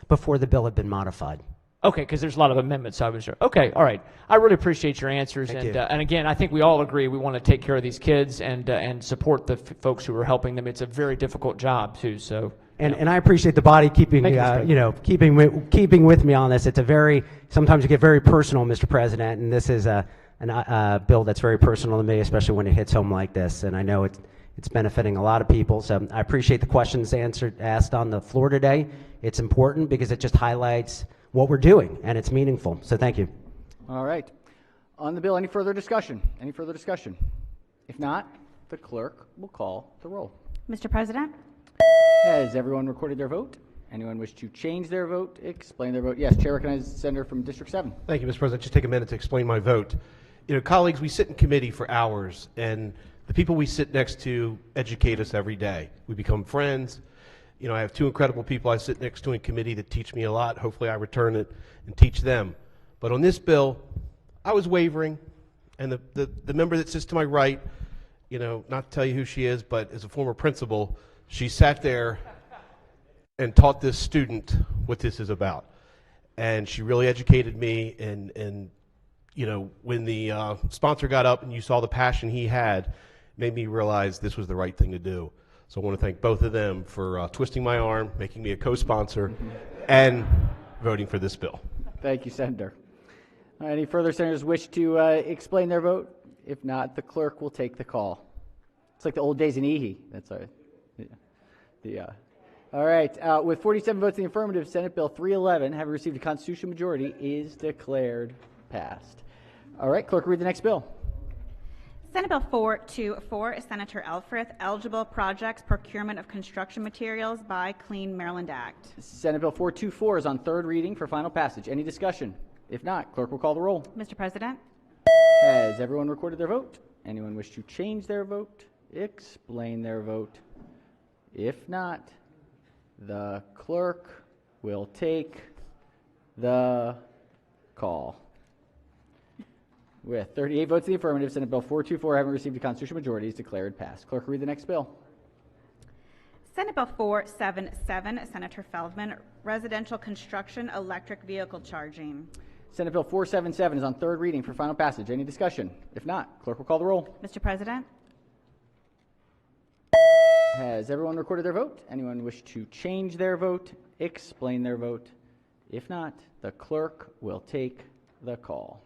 before the bill had been modified. Okay, because there's a lot of amendments, so I was sure. Okay, all right. I really appreciate your answers, and again, I think we all agree we want to take care of these kids and support the folks who are helping them. It's a very difficult job too. So. And I appreciate the body keeping keeping with me on this. It's a very, sometimes you get very personal, Mr. President, and this is a bill that's very personal to me, especially when it hits home like this. And I know it's benefiting a lot of people. So I appreciate the questions asked on the floor today. It's important because it just highlights what we're doing, and it's meaningful. So thank you. All right. On the bill, any further discussion? Any further discussion? If not, the clerk will call the roll. Mr. President? Has everyone recorded their vote? Anyone wish to change their vote, explain their vote? Yes, Chair recognizes the senator from District 7. Thank you, Mr. President. Just take a minute to explain my vote. You know, colleagues, we sit in committee for hours, and the people we sit next to educate us every day. We become friends. You know, I have two incredible people I sit next to in committee that teach me a lot. Hopefully I return it and teach them. But on this bill, I was wavering, and the member that sits to my right, you know, not to tell you who she is, but as a former principal, she sat there and taught this student what this is about. And she really educated me, and you know, when the sponsor got up and you saw the passion he had, it made me realize this was the right thing to do. So I want to thank both of them for twisting my arm, making me a co-sponsor, and voting for this bill. Thank you, Senator. Any further senators wish to explain their vote? If not, the clerk will take the call. It's like the old days in EHE. That's all right. All right. With 47 votes in the affirmative, Senate Bill 311, having received a constitutional majority, is declared passed. All right, clerk, read the next bill. Senate Bill 424, Senator Elfrith, Eligible Projects Procurement of Construction Materials by Clean Maryland Act. Senate Bill 424 is on third reading for final passage. Any discussion? If not, clerk will call the roll. Mr. President? Has everyone recorded their vote? Anyone wish to change their vote? Explain their vote? If not, the clerk will take the call. With 38 votes in the affirmative, Senate Bill 424, having received a constitutional majority, is declared passed. Clerk, read the next bill. Senate Bill 477, Senator Feldman, Residential Construction Electric Vehicle Charging. Senate Bill 477 is on third reading for final passage. Any discussion? If not, clerk will call the roll. Mr. President? Has everyone recorded their vote? Anyone wish to change their vote? Explain their vote? If not, the clerk will take the call.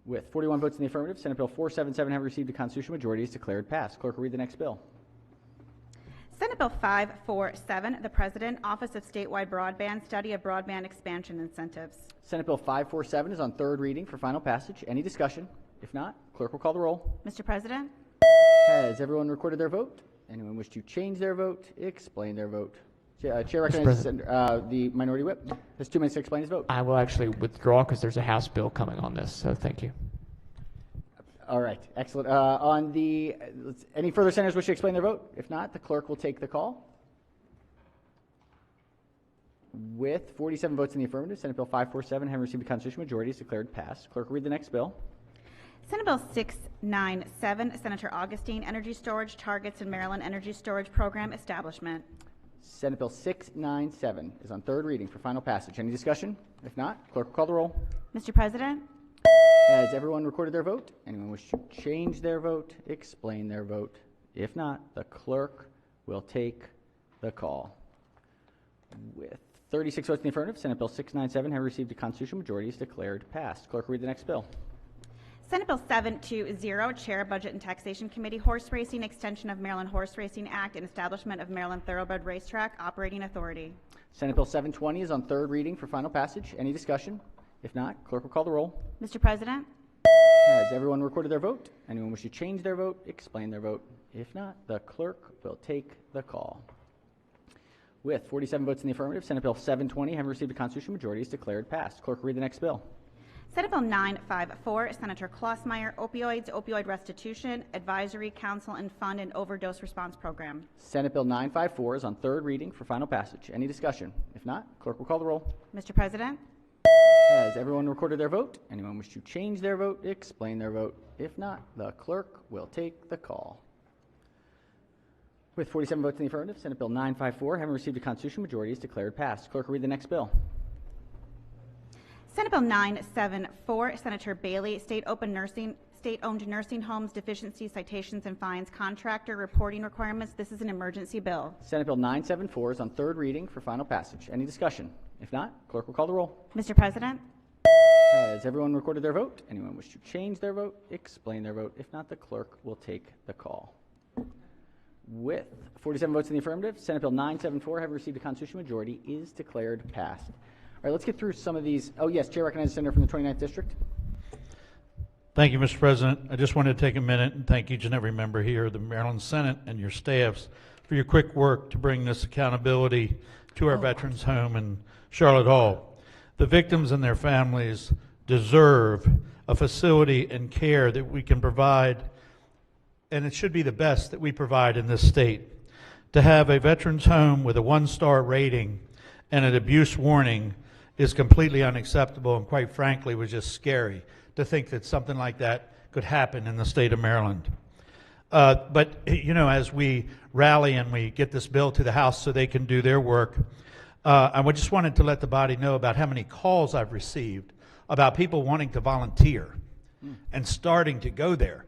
With 41 votes in the affirmative, Senate Bill 477 having received a constitutional majority is declared passed. Clerk will read the next bill. Senate Bill 547, the President, Office of Statewide Broadband, Study of Broadband Expansion Incentives. Senate Bill 547 is on third reading for final passage. Any discussion? If not, clerk will call the roll. Mr. President? Has everyone recorded their vote? Anyone wish to change their vote? Explain their vote? Chair recognizes the minority whip. Has 2 minutes to explain his vote. I will actually withdraw because there's a House bill coming on this, so thank you. All right, excellent. Any further senators wish to explain their vote? If not, the clerk will take the call. With 47 votes in the affirmative, Senate Bill 547 having received a constitutional majority is declared passed. Clerk will read the next bill. Senate Bill 697, Senator Augustine, Energy Storage Targets in Maryland Energy Storage Program Establishment. Senate Bill 697 is on third reading for final passage. Any discussion? If not, clerk will call the roll. Mr. President? Has everyone recorded their vote? Anyone wish to change their vote? Explain their vote? If not, the clerk will take the call. With 36 votes in the affirmative, Senate Bill 697 having received a constitutional majority is declared passed. Clerk will read the next bill. Senate Bill 720, Chair, Budget and Taxation Committee, Horse Racing, Extension of Maryland Horse Racing Act, and Establishment of Maryland Thoroughbred Racetrack Operating Authority. Senate Bill 720 is on third reading for final passage. Any discussion? If not, clerk will call the roll. Mr. President? Has everyone recorded their vote? Anyone wish to change their vote? Explain their vote? If not, the clerk will take the call. With 47 votes in the affirmative, Senate Bill 720 having received a constitutional majority is declared passed. Clerk will read the next bill. Senate Bill 954, Senator Klossmeyer, Opioids, Opioid Restitution, Advisory Council and Fund and Overdose Response Program. Senate Bill 954 is on third reading for final passage. Any discussion? If not, clerk will call the roll. Mr. President? Has everyone recorded their vote? Anyone wish to change their vote? Explain their vote? If not, the clerk will take the call. With 47 votes in the affirmative, Senate Bill 954 having received a constitutional majority is declared passed. Clerk will read the next bill. Senate Bill 974, Senator Bailey, State-owned nursing homes, deficiency, citations, and fines, contractor reporting requirements. This is an emergency bill. Senate Bill 974 is on third reading for final passage. Any discussion? If not, clerk will call the roll. Mr. President? Has everyone recorded their vote? Anyone wish to change their vote? Explain their vote? If not, the clerk will take the call. With 47 votes in the affirmative, Senate Bill 974, having received a constitutional majority, is declared passed. All right, let's get through some of these. Oh, yes, Chair recognizes the Senator from the 29th District. Thank you, Mr. President. I just wanted to take a minute and thank each and every member here of the Maryland Senate and your staffs for your quick work to bring this accountability to our Veterans Home in Charlotte Hall. The victims and their families deserve a facility and care that we can provide, and it should be the best that we provide in this state. To have a Veterans Home with a 1-star rating and an abuse warning is completely unacceptable, and quite frankly was just scary to think that something like that could happen in the state of Maryland. But you know, as we rally and we get this bill to the House so they can do their work, I just wanted to let the body know about how many calls I've received about people wanting to volunteer and starting to go there.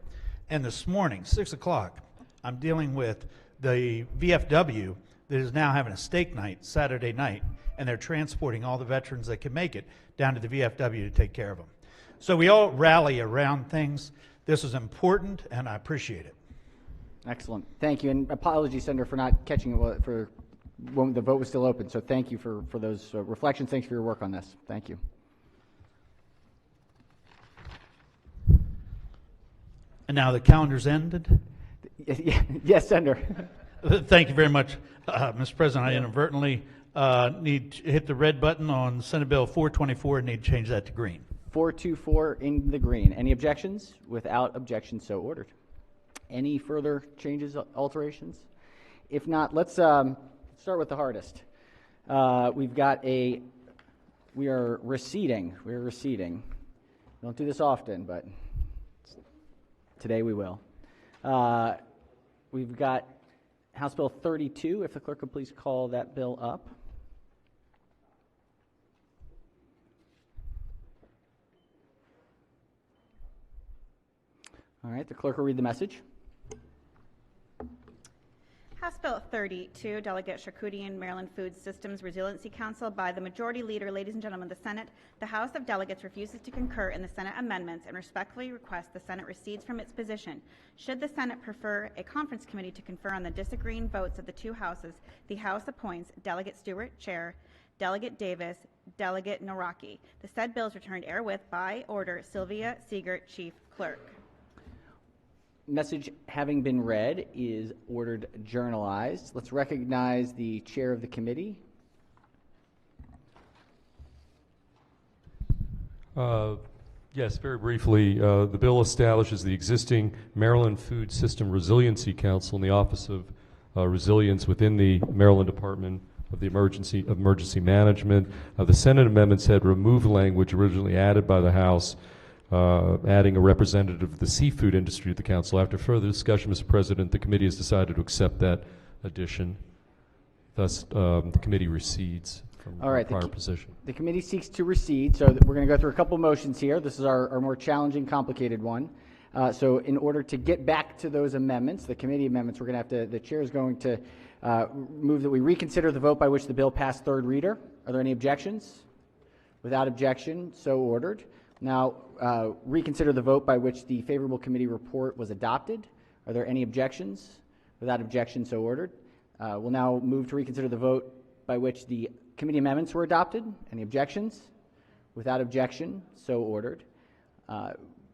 And this morning, 6 o'clock, I'm dealing with the VFW that is now having a steak night Saturday night, and they're transporting all the veterans that can make it down to the VFW to take care of them. So we all rally around things. This is important, and I appreciate it. Excellent. Thank you. And apologies, Senator, for not catching it for when the vote was still open. So thank you for those reflections. Thanks for your work on this. Thank you. And now the calendar's ended? Yes, Senator. Thank you very much, Mr. President. I inadvertently need to hit the red button on Senate Bill 424 and need to change that to green. 424 in the green. Any objections? Without objection, so ordered. Any further changes, alterations? If not, let's start with the hardest. We are receding. We're receding. Don't do this often, but today we will. We've got House Bill 32. If the clerk would please call that bill up. All right, the clerk will read the message. House Bill 32, Delegate Charkoudian, Maryland Food Systems Resiliency Council. By the Majority Leader, ladies and gentlemen, the Senate, the House of Delegates refuses to concur in the Senate amendments and respectfully requests the Senate recedes from its position. Should the Senate prefer a conference committee to confer on the disagreeing votes of the two houses, the House appoints Delegate Stewart, Chair, Delegate Davis, Delegate Noraki. The said bill is returned herewith by order Sylvia Siegert, Chief Clerk. Message having been read is ordered journalized. Let's recognize the chair of the committee. Yes, very briefly, the bill establishes the existing Maryland Food System Resiliency Council in the Office of Resilience within the Maryland Department of the Emergency Management. The Senate amendments had removed language originally added by the House, adding a representative of the seafood industry to the council. After further discussion, Mr. President, the committee has decided to accept that addition. Thus, the committee recedes from our prior position. The committee seeks to recede, so we're going to go through a couple motions here. This is our more challenging, complicated one. So in order to get back to those amendments, the committee amendments, we're going to have to, the chair is going to move that we reconsider the vote by which the bill passed third reader. Are there any objections? Without objection, so ordered. Now, reconsider the vote by which the favorable committee report was adopted. Are there any objections? Without objection, so ordered. We'll now move to reconsider the vote by which the committee amendments were adopted. Any objections? Without objection, so ordered.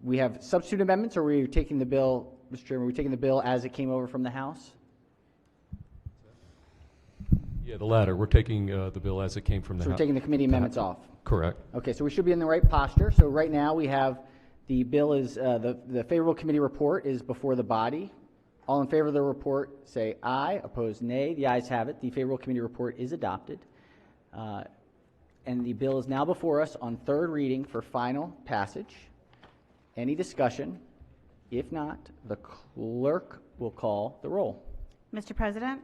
We have substitute amendments, or are we taking the bill, Mr. Chairman, are we taking the bill as it came over from the House? Yeah, the latter. We're taking the bill as it came from the House. So we're taking the committee amendments off? Correct. Okay, so we should be in the right posture. So right now we have the bill is, the favorable committee report is before the body. All in favor of the report say aye, opposed nay. The ayes have it. The favorable committee report is adopted. And the bill is now before us on third reading for final passage. Any discussion? If not, the clerk will call the roll. Mr. President?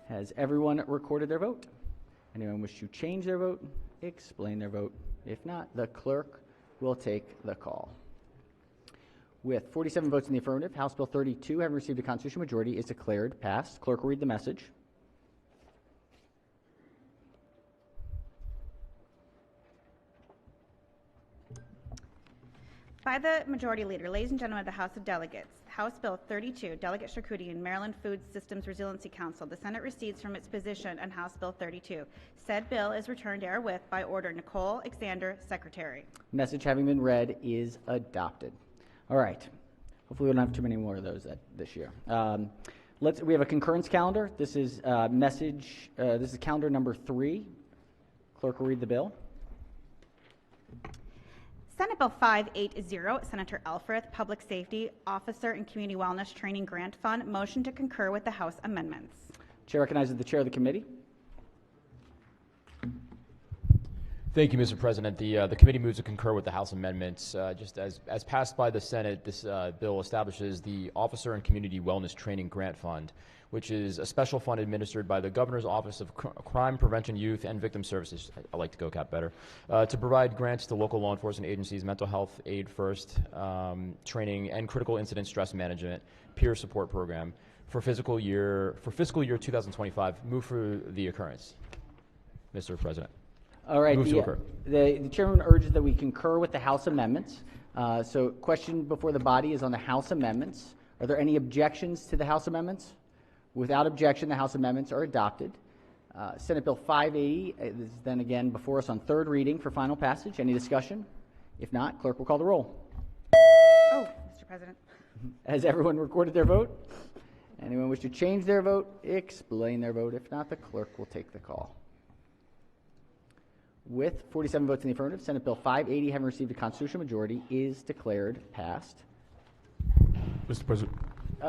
Has everyone recorded their vote? Anyone wish to change their vote? Explain their vote. If not, the clerk will take the call. With 47 votes in the affirmative, House Bill 32, having received a constitutional majority, is declared passed. Clerk will read the message. By the Majority Leader, ladies and gentlemen of the House of Delegates, House Bill 32, Delegate Charkoudian, Maryland Food Systems Resiliency Council. The Senate recedes from its position on House Bill 32. Said bill is returned herewith by order Nicole Alexander, Secretary. Message having been read is adopted. All right. Hopefully we don't have too many more of those this year. We have a concurrence calendar. This is this is calendar number 3. Clerk will read the bill. Senate Bill 580, Senator Elfreth, Public Safety Officer and Community Wellness Training Grant Fund. Motion to concur with the House amendments. Chair recognizes the chair of the committee. Thank you, Mr. President. The committee moves to concur with the House amendments. Just as passed by the Senate, this bill establishes the Officer and Community Wellness Training Grant Fund, which is a special fund administered by the Governor's Office of Crime Prevention, Youth, and Victim Services. I like to go cap better, to provide grants to local law enforcement agencies, mental health aid first, training, and critical incident stress management, peer support program for fiscal year 2025. Move for the occurrence, Mr. President. All right. Move to occur. The chairman urges that we concur with the House amendments. So question before the body is on the House amendments. Are there any objections to the House amendments? Without objection, the House amendments are adopted. Senate Bill 580 is then again before us on third reading for final passage. Any discussion? If not, clerk will call the roll. Oh, Mr. President. Has everyone recorded their vote? Anyone wish to change their vote? Explain their vote. If not, the clerk will take the call. With 47 votes in the affirmative, Senate Bill 580, having received a constitutional majority, is declared passed. Mr. President.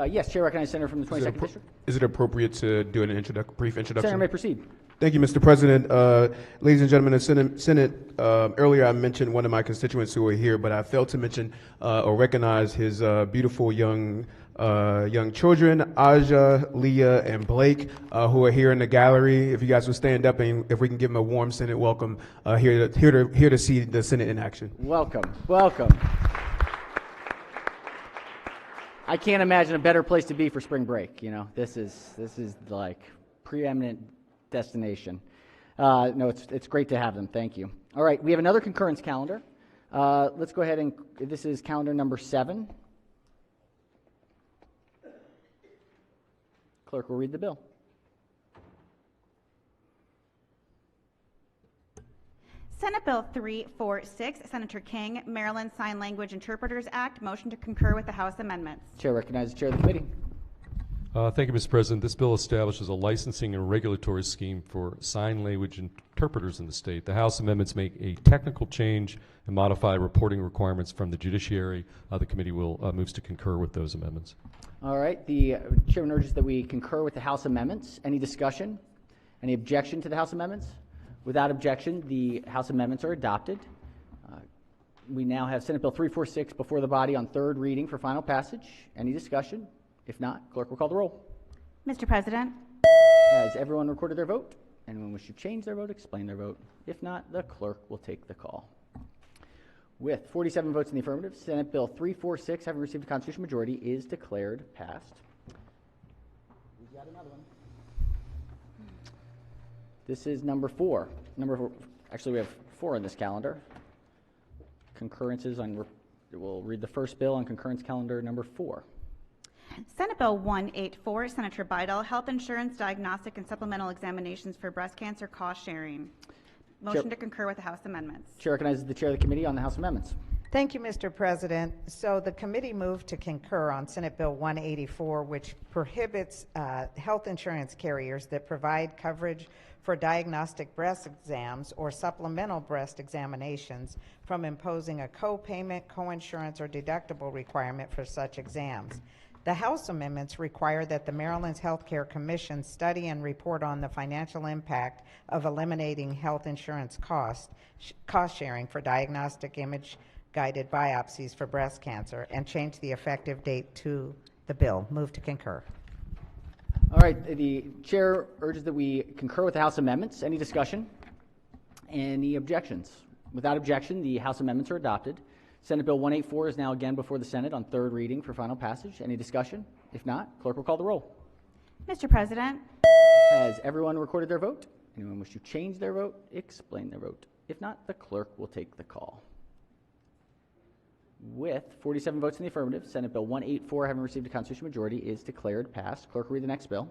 Yes, Chair recognizes Senator from the 22nd District. Is it appropriate to do an brief introduction? Senator may proceed. Thank you, Mr. President. Ladies and gentlemen of the Senate, earlier I mentioned one of my constituents who are here, but I failed to mention or recognize his beautiful young children, Aja, Leah, and Blake, who are here in the gallery. If you guys would stand up and if we can give them a warm Senate welcome, here to see the Senate in action. Welcome, welcome. I can't imagine a better place to be for spring break. You know, this is like preeminent destination. No, it's great to have them. Thank you. All right, we have another concurrence calendar. Let's go ahead and this is calendar number 7. Clerk will read the bill. Senate Bill 346, Senator King, Maryland Sign Language Interpreters Act. Motion to concur with the House amendments. Chair recognizes the chair of the committee. Thank you, Mr. President. This bill establishes a licensing and regulatory scheme for sign language interpreters in the state. The House amendments make a technical change and modify reporting requirements from the judiciary. The committee will moves to concur with those amendments. All right. The chairman urges that we concur with the House amendments. Any discussion? Any objection to the House amendments? Without objection, the House amendments are adopted. We now have Senate Bill 346 before the body on third reading for final passage. Any discussion? If not, clerk will call the roll. Mr. President. Has everyone recorded their vote? Anyone wish to change their vote, explain their vote? If not, the clerk will take the call. With 47 votes in the affirmative, Senate Bill 346, having received a constitutional majority, is declared passed. We've got another one. This is number 4. Actually, we have 4 in this calendar. Concurrences on, we'll read the first bill on concurrence calendar number 4. Senate Bill 184, Senator Bidel, Health Insurance, Diagnostic, and Supplemental Examinations for Breast Cancer Cost Sharing. Motion to concur with the House amendments. Chair recognizes the chair of the committee on the House amendments. Thank you, Mr. President. So the committee moved to concur on Senate Bill 184, which prohibits health insurance carriers that provide coverage for diagnostic breast exams or supplemental breast examinations from imposing a co-payment, co-insurance, or deductible requirement for such exams. The House amendments require that the Maryland's Healthcare Commission study and report on the financial impact of eliminating health insurance cost sharing for diagnostic image-guided biopsies for breast cancer and change the effective date to the bill. Move to concur. All right, the chair urges that we concur with the House amendments. Any discussion? Any objections? Without objection, the House amendments are adopted. Senate Bill 184 is now again before the Senate on third reading for final passage. Any discussion? If not, clerk will call the roll. Mr. President. Has everyone recorded their vote? Anyone wish to change their vote? Explain their vote. If not, the clerk will take the call. With 47 votes in the affirmative, Senate Bill 184, having received a constitutional majority, is declared passed. Clerk will read the next bill.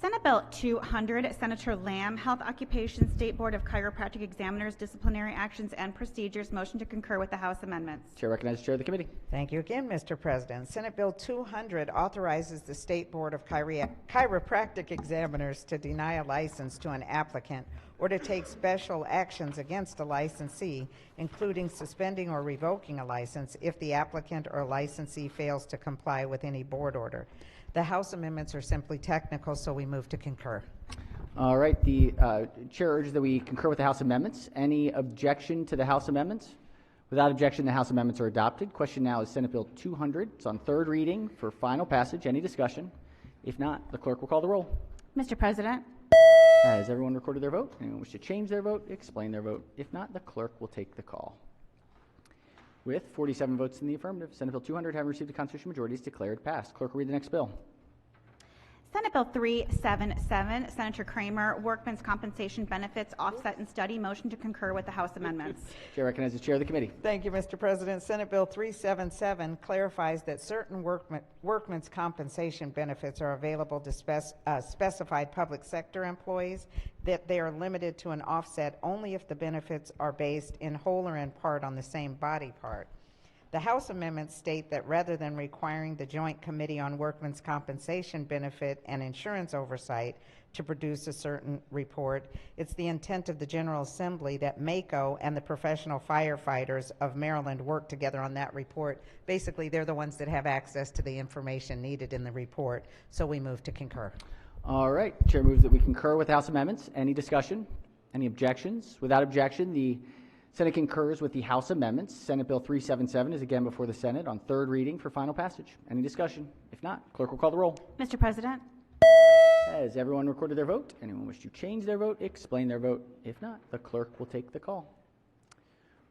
Senate Bill 200, Senator Lamb, Health Occupation State Board of Chiropractic Examiners, Disciplinary Actions and Procedures. Motion to concur with the House amendments. Chair recognizes chair of the committee. Thank you again, Mr. President. Senate Bill 200 authorizes the State Board of Chiropractic Examiners to deny a license to an applicant or to take special actions against a licensee, including suspending or revoking a license if the applicant or licensee fails to comply with any board order. The House amendments are simply technical, so we move to concur. All right, the chair urges that we concur with the House amendments. Any objection to the House amendments? Without objection, the House amendments are adopted. Question now is Senate Bill 200. It's on third reading for final passage. Any discussion? If not, the clerk will call the roll. Mr. President. Has everyone recorded their vote? Anyone wish to change their vote? Explain their vote. If not, the clerk will take the call. With 47 votes in the affirmative, Senate Bill 200, having received a constitutional majority, is declared passed. Clerk will read the next bill. Senate Bill 377, Senator Kramer, Workmen's Compensation Benefits Offset and Study. Motion to concur with the House amendments. Chair recognizes the Chair of the Committee. Thank you, Mr. President. Senate Bill 377 clarifies that certain workmen's compensation benefits are available to specified public sector employees, that they are limited to an offset only if the benefits are based in whole or in part on the same body part. The House amendments state that rather than requiring the Joint Committee on Workmen's Compensation Benefit and Insurance Oversight to produce a certain report, it's the intent of the General Assembly that MACO and the professional firefighters of Maryland work together on that report. Basically, they're the ones that have access to the information needed in the report, so we move to concur. All right. Chair moves that we concur with House amendments. Any discussion? Any objections? Without objection, the Senate concurs with the House amendments. Senate Bill 377 is again before the Senate on third reading for final passage. Any discussion? If not, clerk will call the roll. Mr. President? Has everyone recorded their vote? Anyone wish to change their vote? Explain their vote. If not, the clerk will take the call.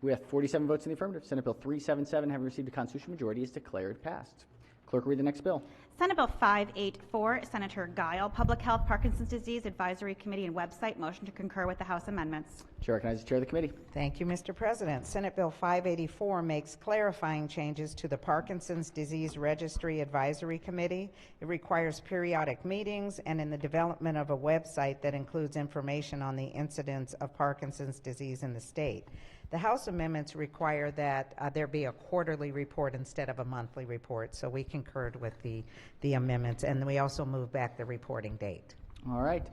With 47 votes in the affirmative, Senate Bill 377, having received a constitutional majority, is declared passed. Clerk will read the next bill. Senate Bill 584, Senator Guile, Public Health, Parkinson's Disease Advisory Committee and Website. Motion to concur with the House amendments. Chair recognizes the Chair of the Committee. Thank you, Mr. President. Senate Bill 584 makes clarifying changes to the Parkinson's Disease Registry Advisory Committee. It requires periodic meetings and in the development of a website that includes information on the incidence of Parkinson's disease in the state. The House amendments require that there be a quarterly report instead of a monthly report, so we concurred with the amendments, and we also moved back the reporting date. All right.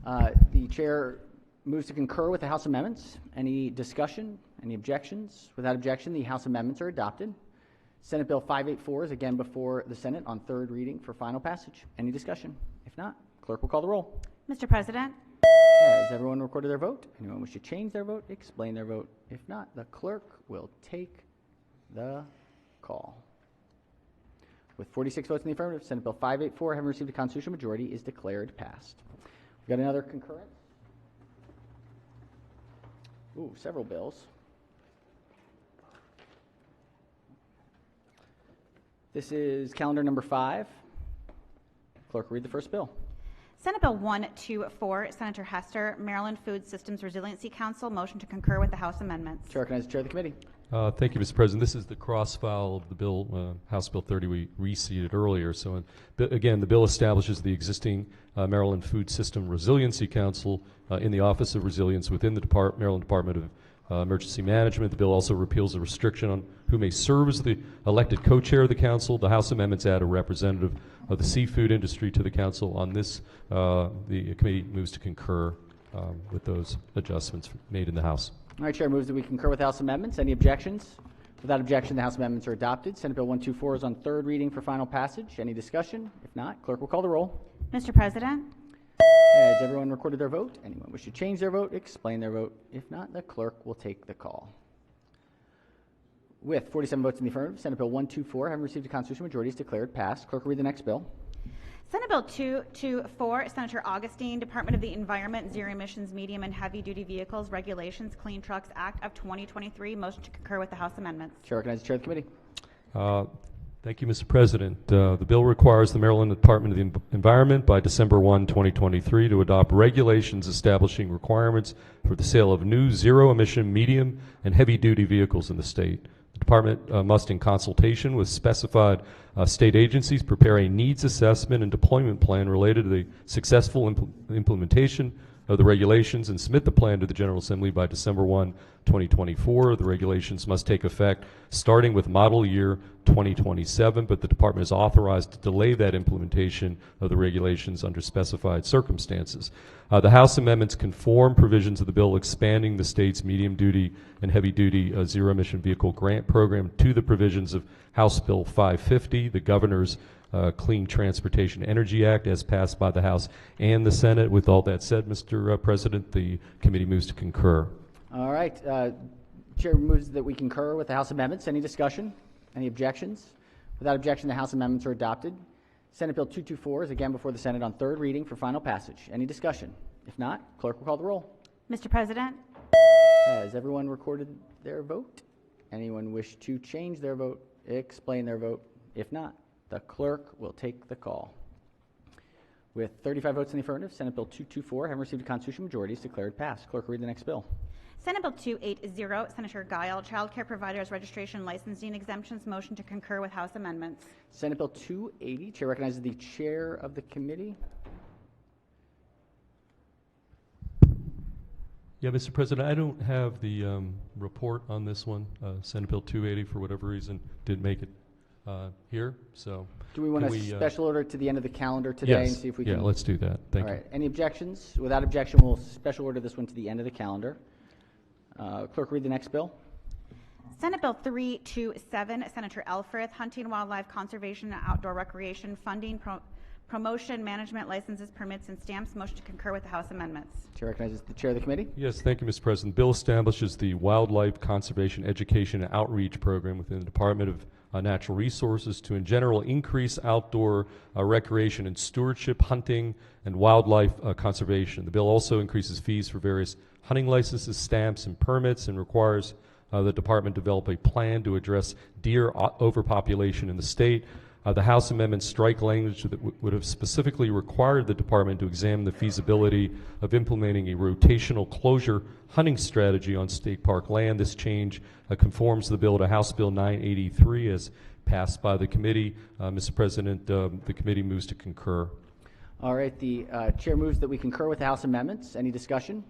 The Chair moves to concur with the House amendments. Any discussion? Any objections? Without objection, the House amendments are adopted. Senate Bill 584 is again before the Senate on third reading for final passage. Any discussion? If not, clerk will call the roll. Mr. President? Has everyone recorded their vote? Anyone wish to change their vote? Explain their vote. If not, the clerk will take the call. With 46 votes in the affirmative, Senate Bill 584, having received a constitutional majority, is declared passed. We've got another concurrence. Ooh, several bills. This is calendar number 5. Clerk, read the first bill. Senate Bill 124, Senator Hester, Maryland Food Systems Resiliency Council. Motion to concur with the House amendments. Chair recognizes the Chair of the Committee. Thank you, Mr. President. This is the cross-file of the bill, House Bill 30 we reseated earlier. So again, the bill establishes the existing Maryland Food System Resiliency Council in the Office of Resilience within the Maryland Department of Emergency Management. The bill also repeals a restriction on who may serve as the elected co-chair of the council. The House amendments add a representative of the seafood industry to the council. On this, the committee moves to concur with those adjustments made in the House. All right, Chair moves that we concur with House amendments. Any objections? Without objection, the House amendments are adopted. Senate Bill 124 is on third reading for final passage. Any discussion? If not, clerk will call the roll. Mr. President? Has everyone recorded their vote? Anyone wish to change their vote? Explain their vote. If not, the clerk will take the call. With 47 votes in the affirmative, Senate Bill 124, having received a constitutional majority, is declared passed. Clerk will read the next bill. Senate Bill 224, Senator Augustine, Department of the Environment, Zero Emissions Medium and Heavy Duty Vehicles Regulations, Clean Trucks Act of 2023. Motion to concur with the House amendments. Chair recognizes the Chair of the Committee. Thank you, Mr. President. The bill requires the Maryland Department of the Environment by December 1, 2023 to adopt regulations establishing requirements for the sale of new zero-emission medium and heavy-duty vehicles in the state. The department must, in consultation with specified state agencies, prepare a needs assessment and deployment plan related to the successful implementation of the regulations and submit the plan to the General Assembly by December 1, 2024. The regulations must take effect starting with model year 2027, but the department is authorized to delay that implementation of the regulations under specified circumstances. The House amendments conform provisions of the bill expanding the state's medium-duty and heavy-duty zero-emission vehicle grant program to the provisions of House Bill 550, the governor's Clean Transportation Energy Act, as passed by the House and the Senate. With all that said, Mr. President, the committee moves to concur. All right. Chair moves that we concur with the House amendments. Any discussion? Any objections? Without objection, the House amendments are adopted. Senate Bill 224 is again before the Senate on third reading for final passage. Any discussion? If not, clerk will call the roll. Mr. President? Has everyone recorded their vote? Anyone wish to change their vote? Explain their vote? If not, the clerk will take the call. With 35 votes in the affirmative, Senate Bill 224, having received a constitutional majority, is declared passed. Clerk will read the next bill. Senate Bill 280, Senator Guile, Child Care Providers Registration Licensing Exemptions, motion to concur with House amendments. Senate Bill 280, Chair recognizes the chair of the committee. Yeah, Mr. President, I don't have the report on this one. Senate Bill 280, for whatever reason, didn't make it here. So, Do we want to special order it to the end of the calendar today and see if we can? Yeah, let's do that. Thank you. All right. Any objections? Without objection, we'll special order this one to the end of the calendar. Clerk, read the next bill. Senate Bill 327, Senator Elfrith, Hunting, Wildlife, Conservation, and Outdoor Recreation Funding, Promotion, Management, Licenses, Permits, and Stamps, motion to concur with the House amendments. Chair recognizes the chair of the committee. Yes, thank you, Mr. President. The bill establishes the Wildlife Conservation Education and Outreach Program within the Department of Natural Resources to, in general, increase outdoor recreation and stewardship, hunting, and wildlife conservation. The bill also increases fees for various hunting licenses, stamps, and permits, and requires the department develop a plan to address deer overpopulation in the state. The House amendments strike language that would have specifically required the department to examine the feasibility of implementing a rotational closure hunting strategy on state park land. This change conforms the bill to House Bill 983 as passed by the committee. Mr. President, the committee moves to concur. All right, the chair moves that we concur with the House amendments. Any discussion?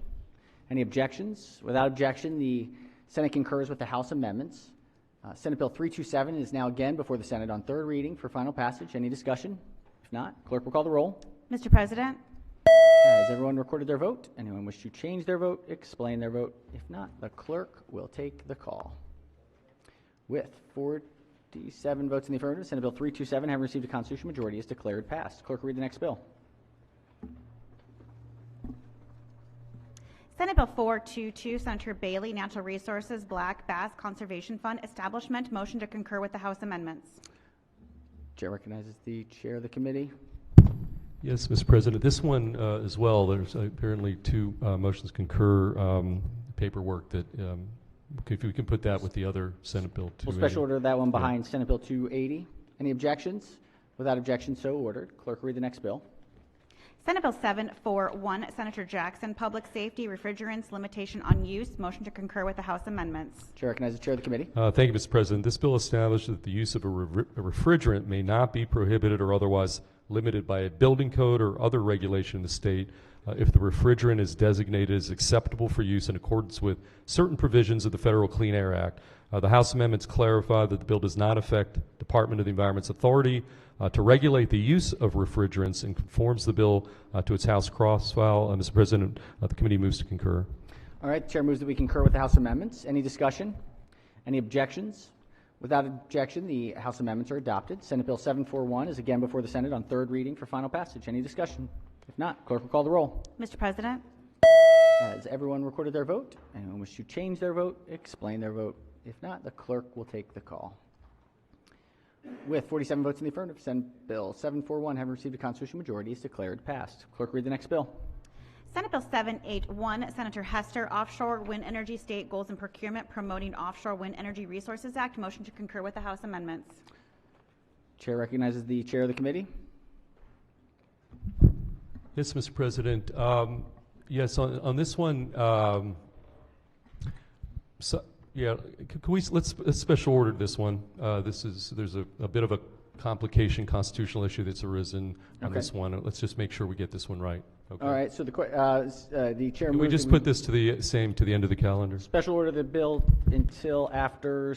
Any objections? Without objection, the Senate concurs with the House amendments. Senate Bill 327 is now again before the Senate on third reading for final passage. Any discussion? If not, clerk will call the roll. Mr. President? Has everyone recorded their vote? Anyone wish to change their vote, explain their vote? If not, the clerk will take the call. With 47 votes in the affirmative, Senate Bill 327, having received a constitutional majority, is declared passed. Clerk will read the next bill. Senate Bill 422, Senator Bailey, Natural Resources, Black Bass Conservation Fund Establishment, motion to concur with the House amendments. Chair recognizes the chair of the committee. Yes, Mr. President. This one as well, there's apparently two motions concur paperwork that, if we can put that with the other Senate Bill 280. We'll special order that one behind Senate Bill 280. Any objections? Without objection, so ordered. Clerk will read the next bill. Senate Bill 741, Senator Jackson, Public Safety, Refrigerants, Limitation on Use, motion to concur with the House amendments. Chair recognizes the chair of the committee. Thank you, Mr. President. This bill establishes that the use of a refrigerant may not be prohibited or otherwise limited by a building code or other regulation in the state if the refrigerant is designated as acceptable for use in accordance with certain provisions of the Federal Clean Air Act. The House amendments clarify that the bill does not affect Department of the Environment's authority to regulate the use of refrigerants and conforms the bill to its House cross-file. Mr. President, the committee moves to concur. All right, the chair moves that we concur with the House amendments. Any discussion? Any objections? Without objection, the House amendments are adopted. Senate Bill 741 is again before the Senate on third reading for final passage. Any discussion? If not, clerk will call the roll. Mr. President? Has everyone recorded their vote? Anyone wish to change their vote, explain their vote? If not, the clerk will take the call. With 47 votes in the affirmative, Senate Bill 741, having received a constitutional majority, is declared passed. Clerk, read the next bill. Senate Bill 781, Senator Hester, Offshore Wind Energy State Goals and Procurement, Promoting Offshore Wind Energy Resources Act, motion to concur with the House amendments. Chair recognizes the chair of the committee. Yes, Mr. President. Yes, on this one, let's special order this one. There's a bit of a complication constitutional issue that's arisen on this one. Let's just make sure we get this one right. Okay. All right. So the chair. Can we just put this to the end of the calendar? Special order the bill until after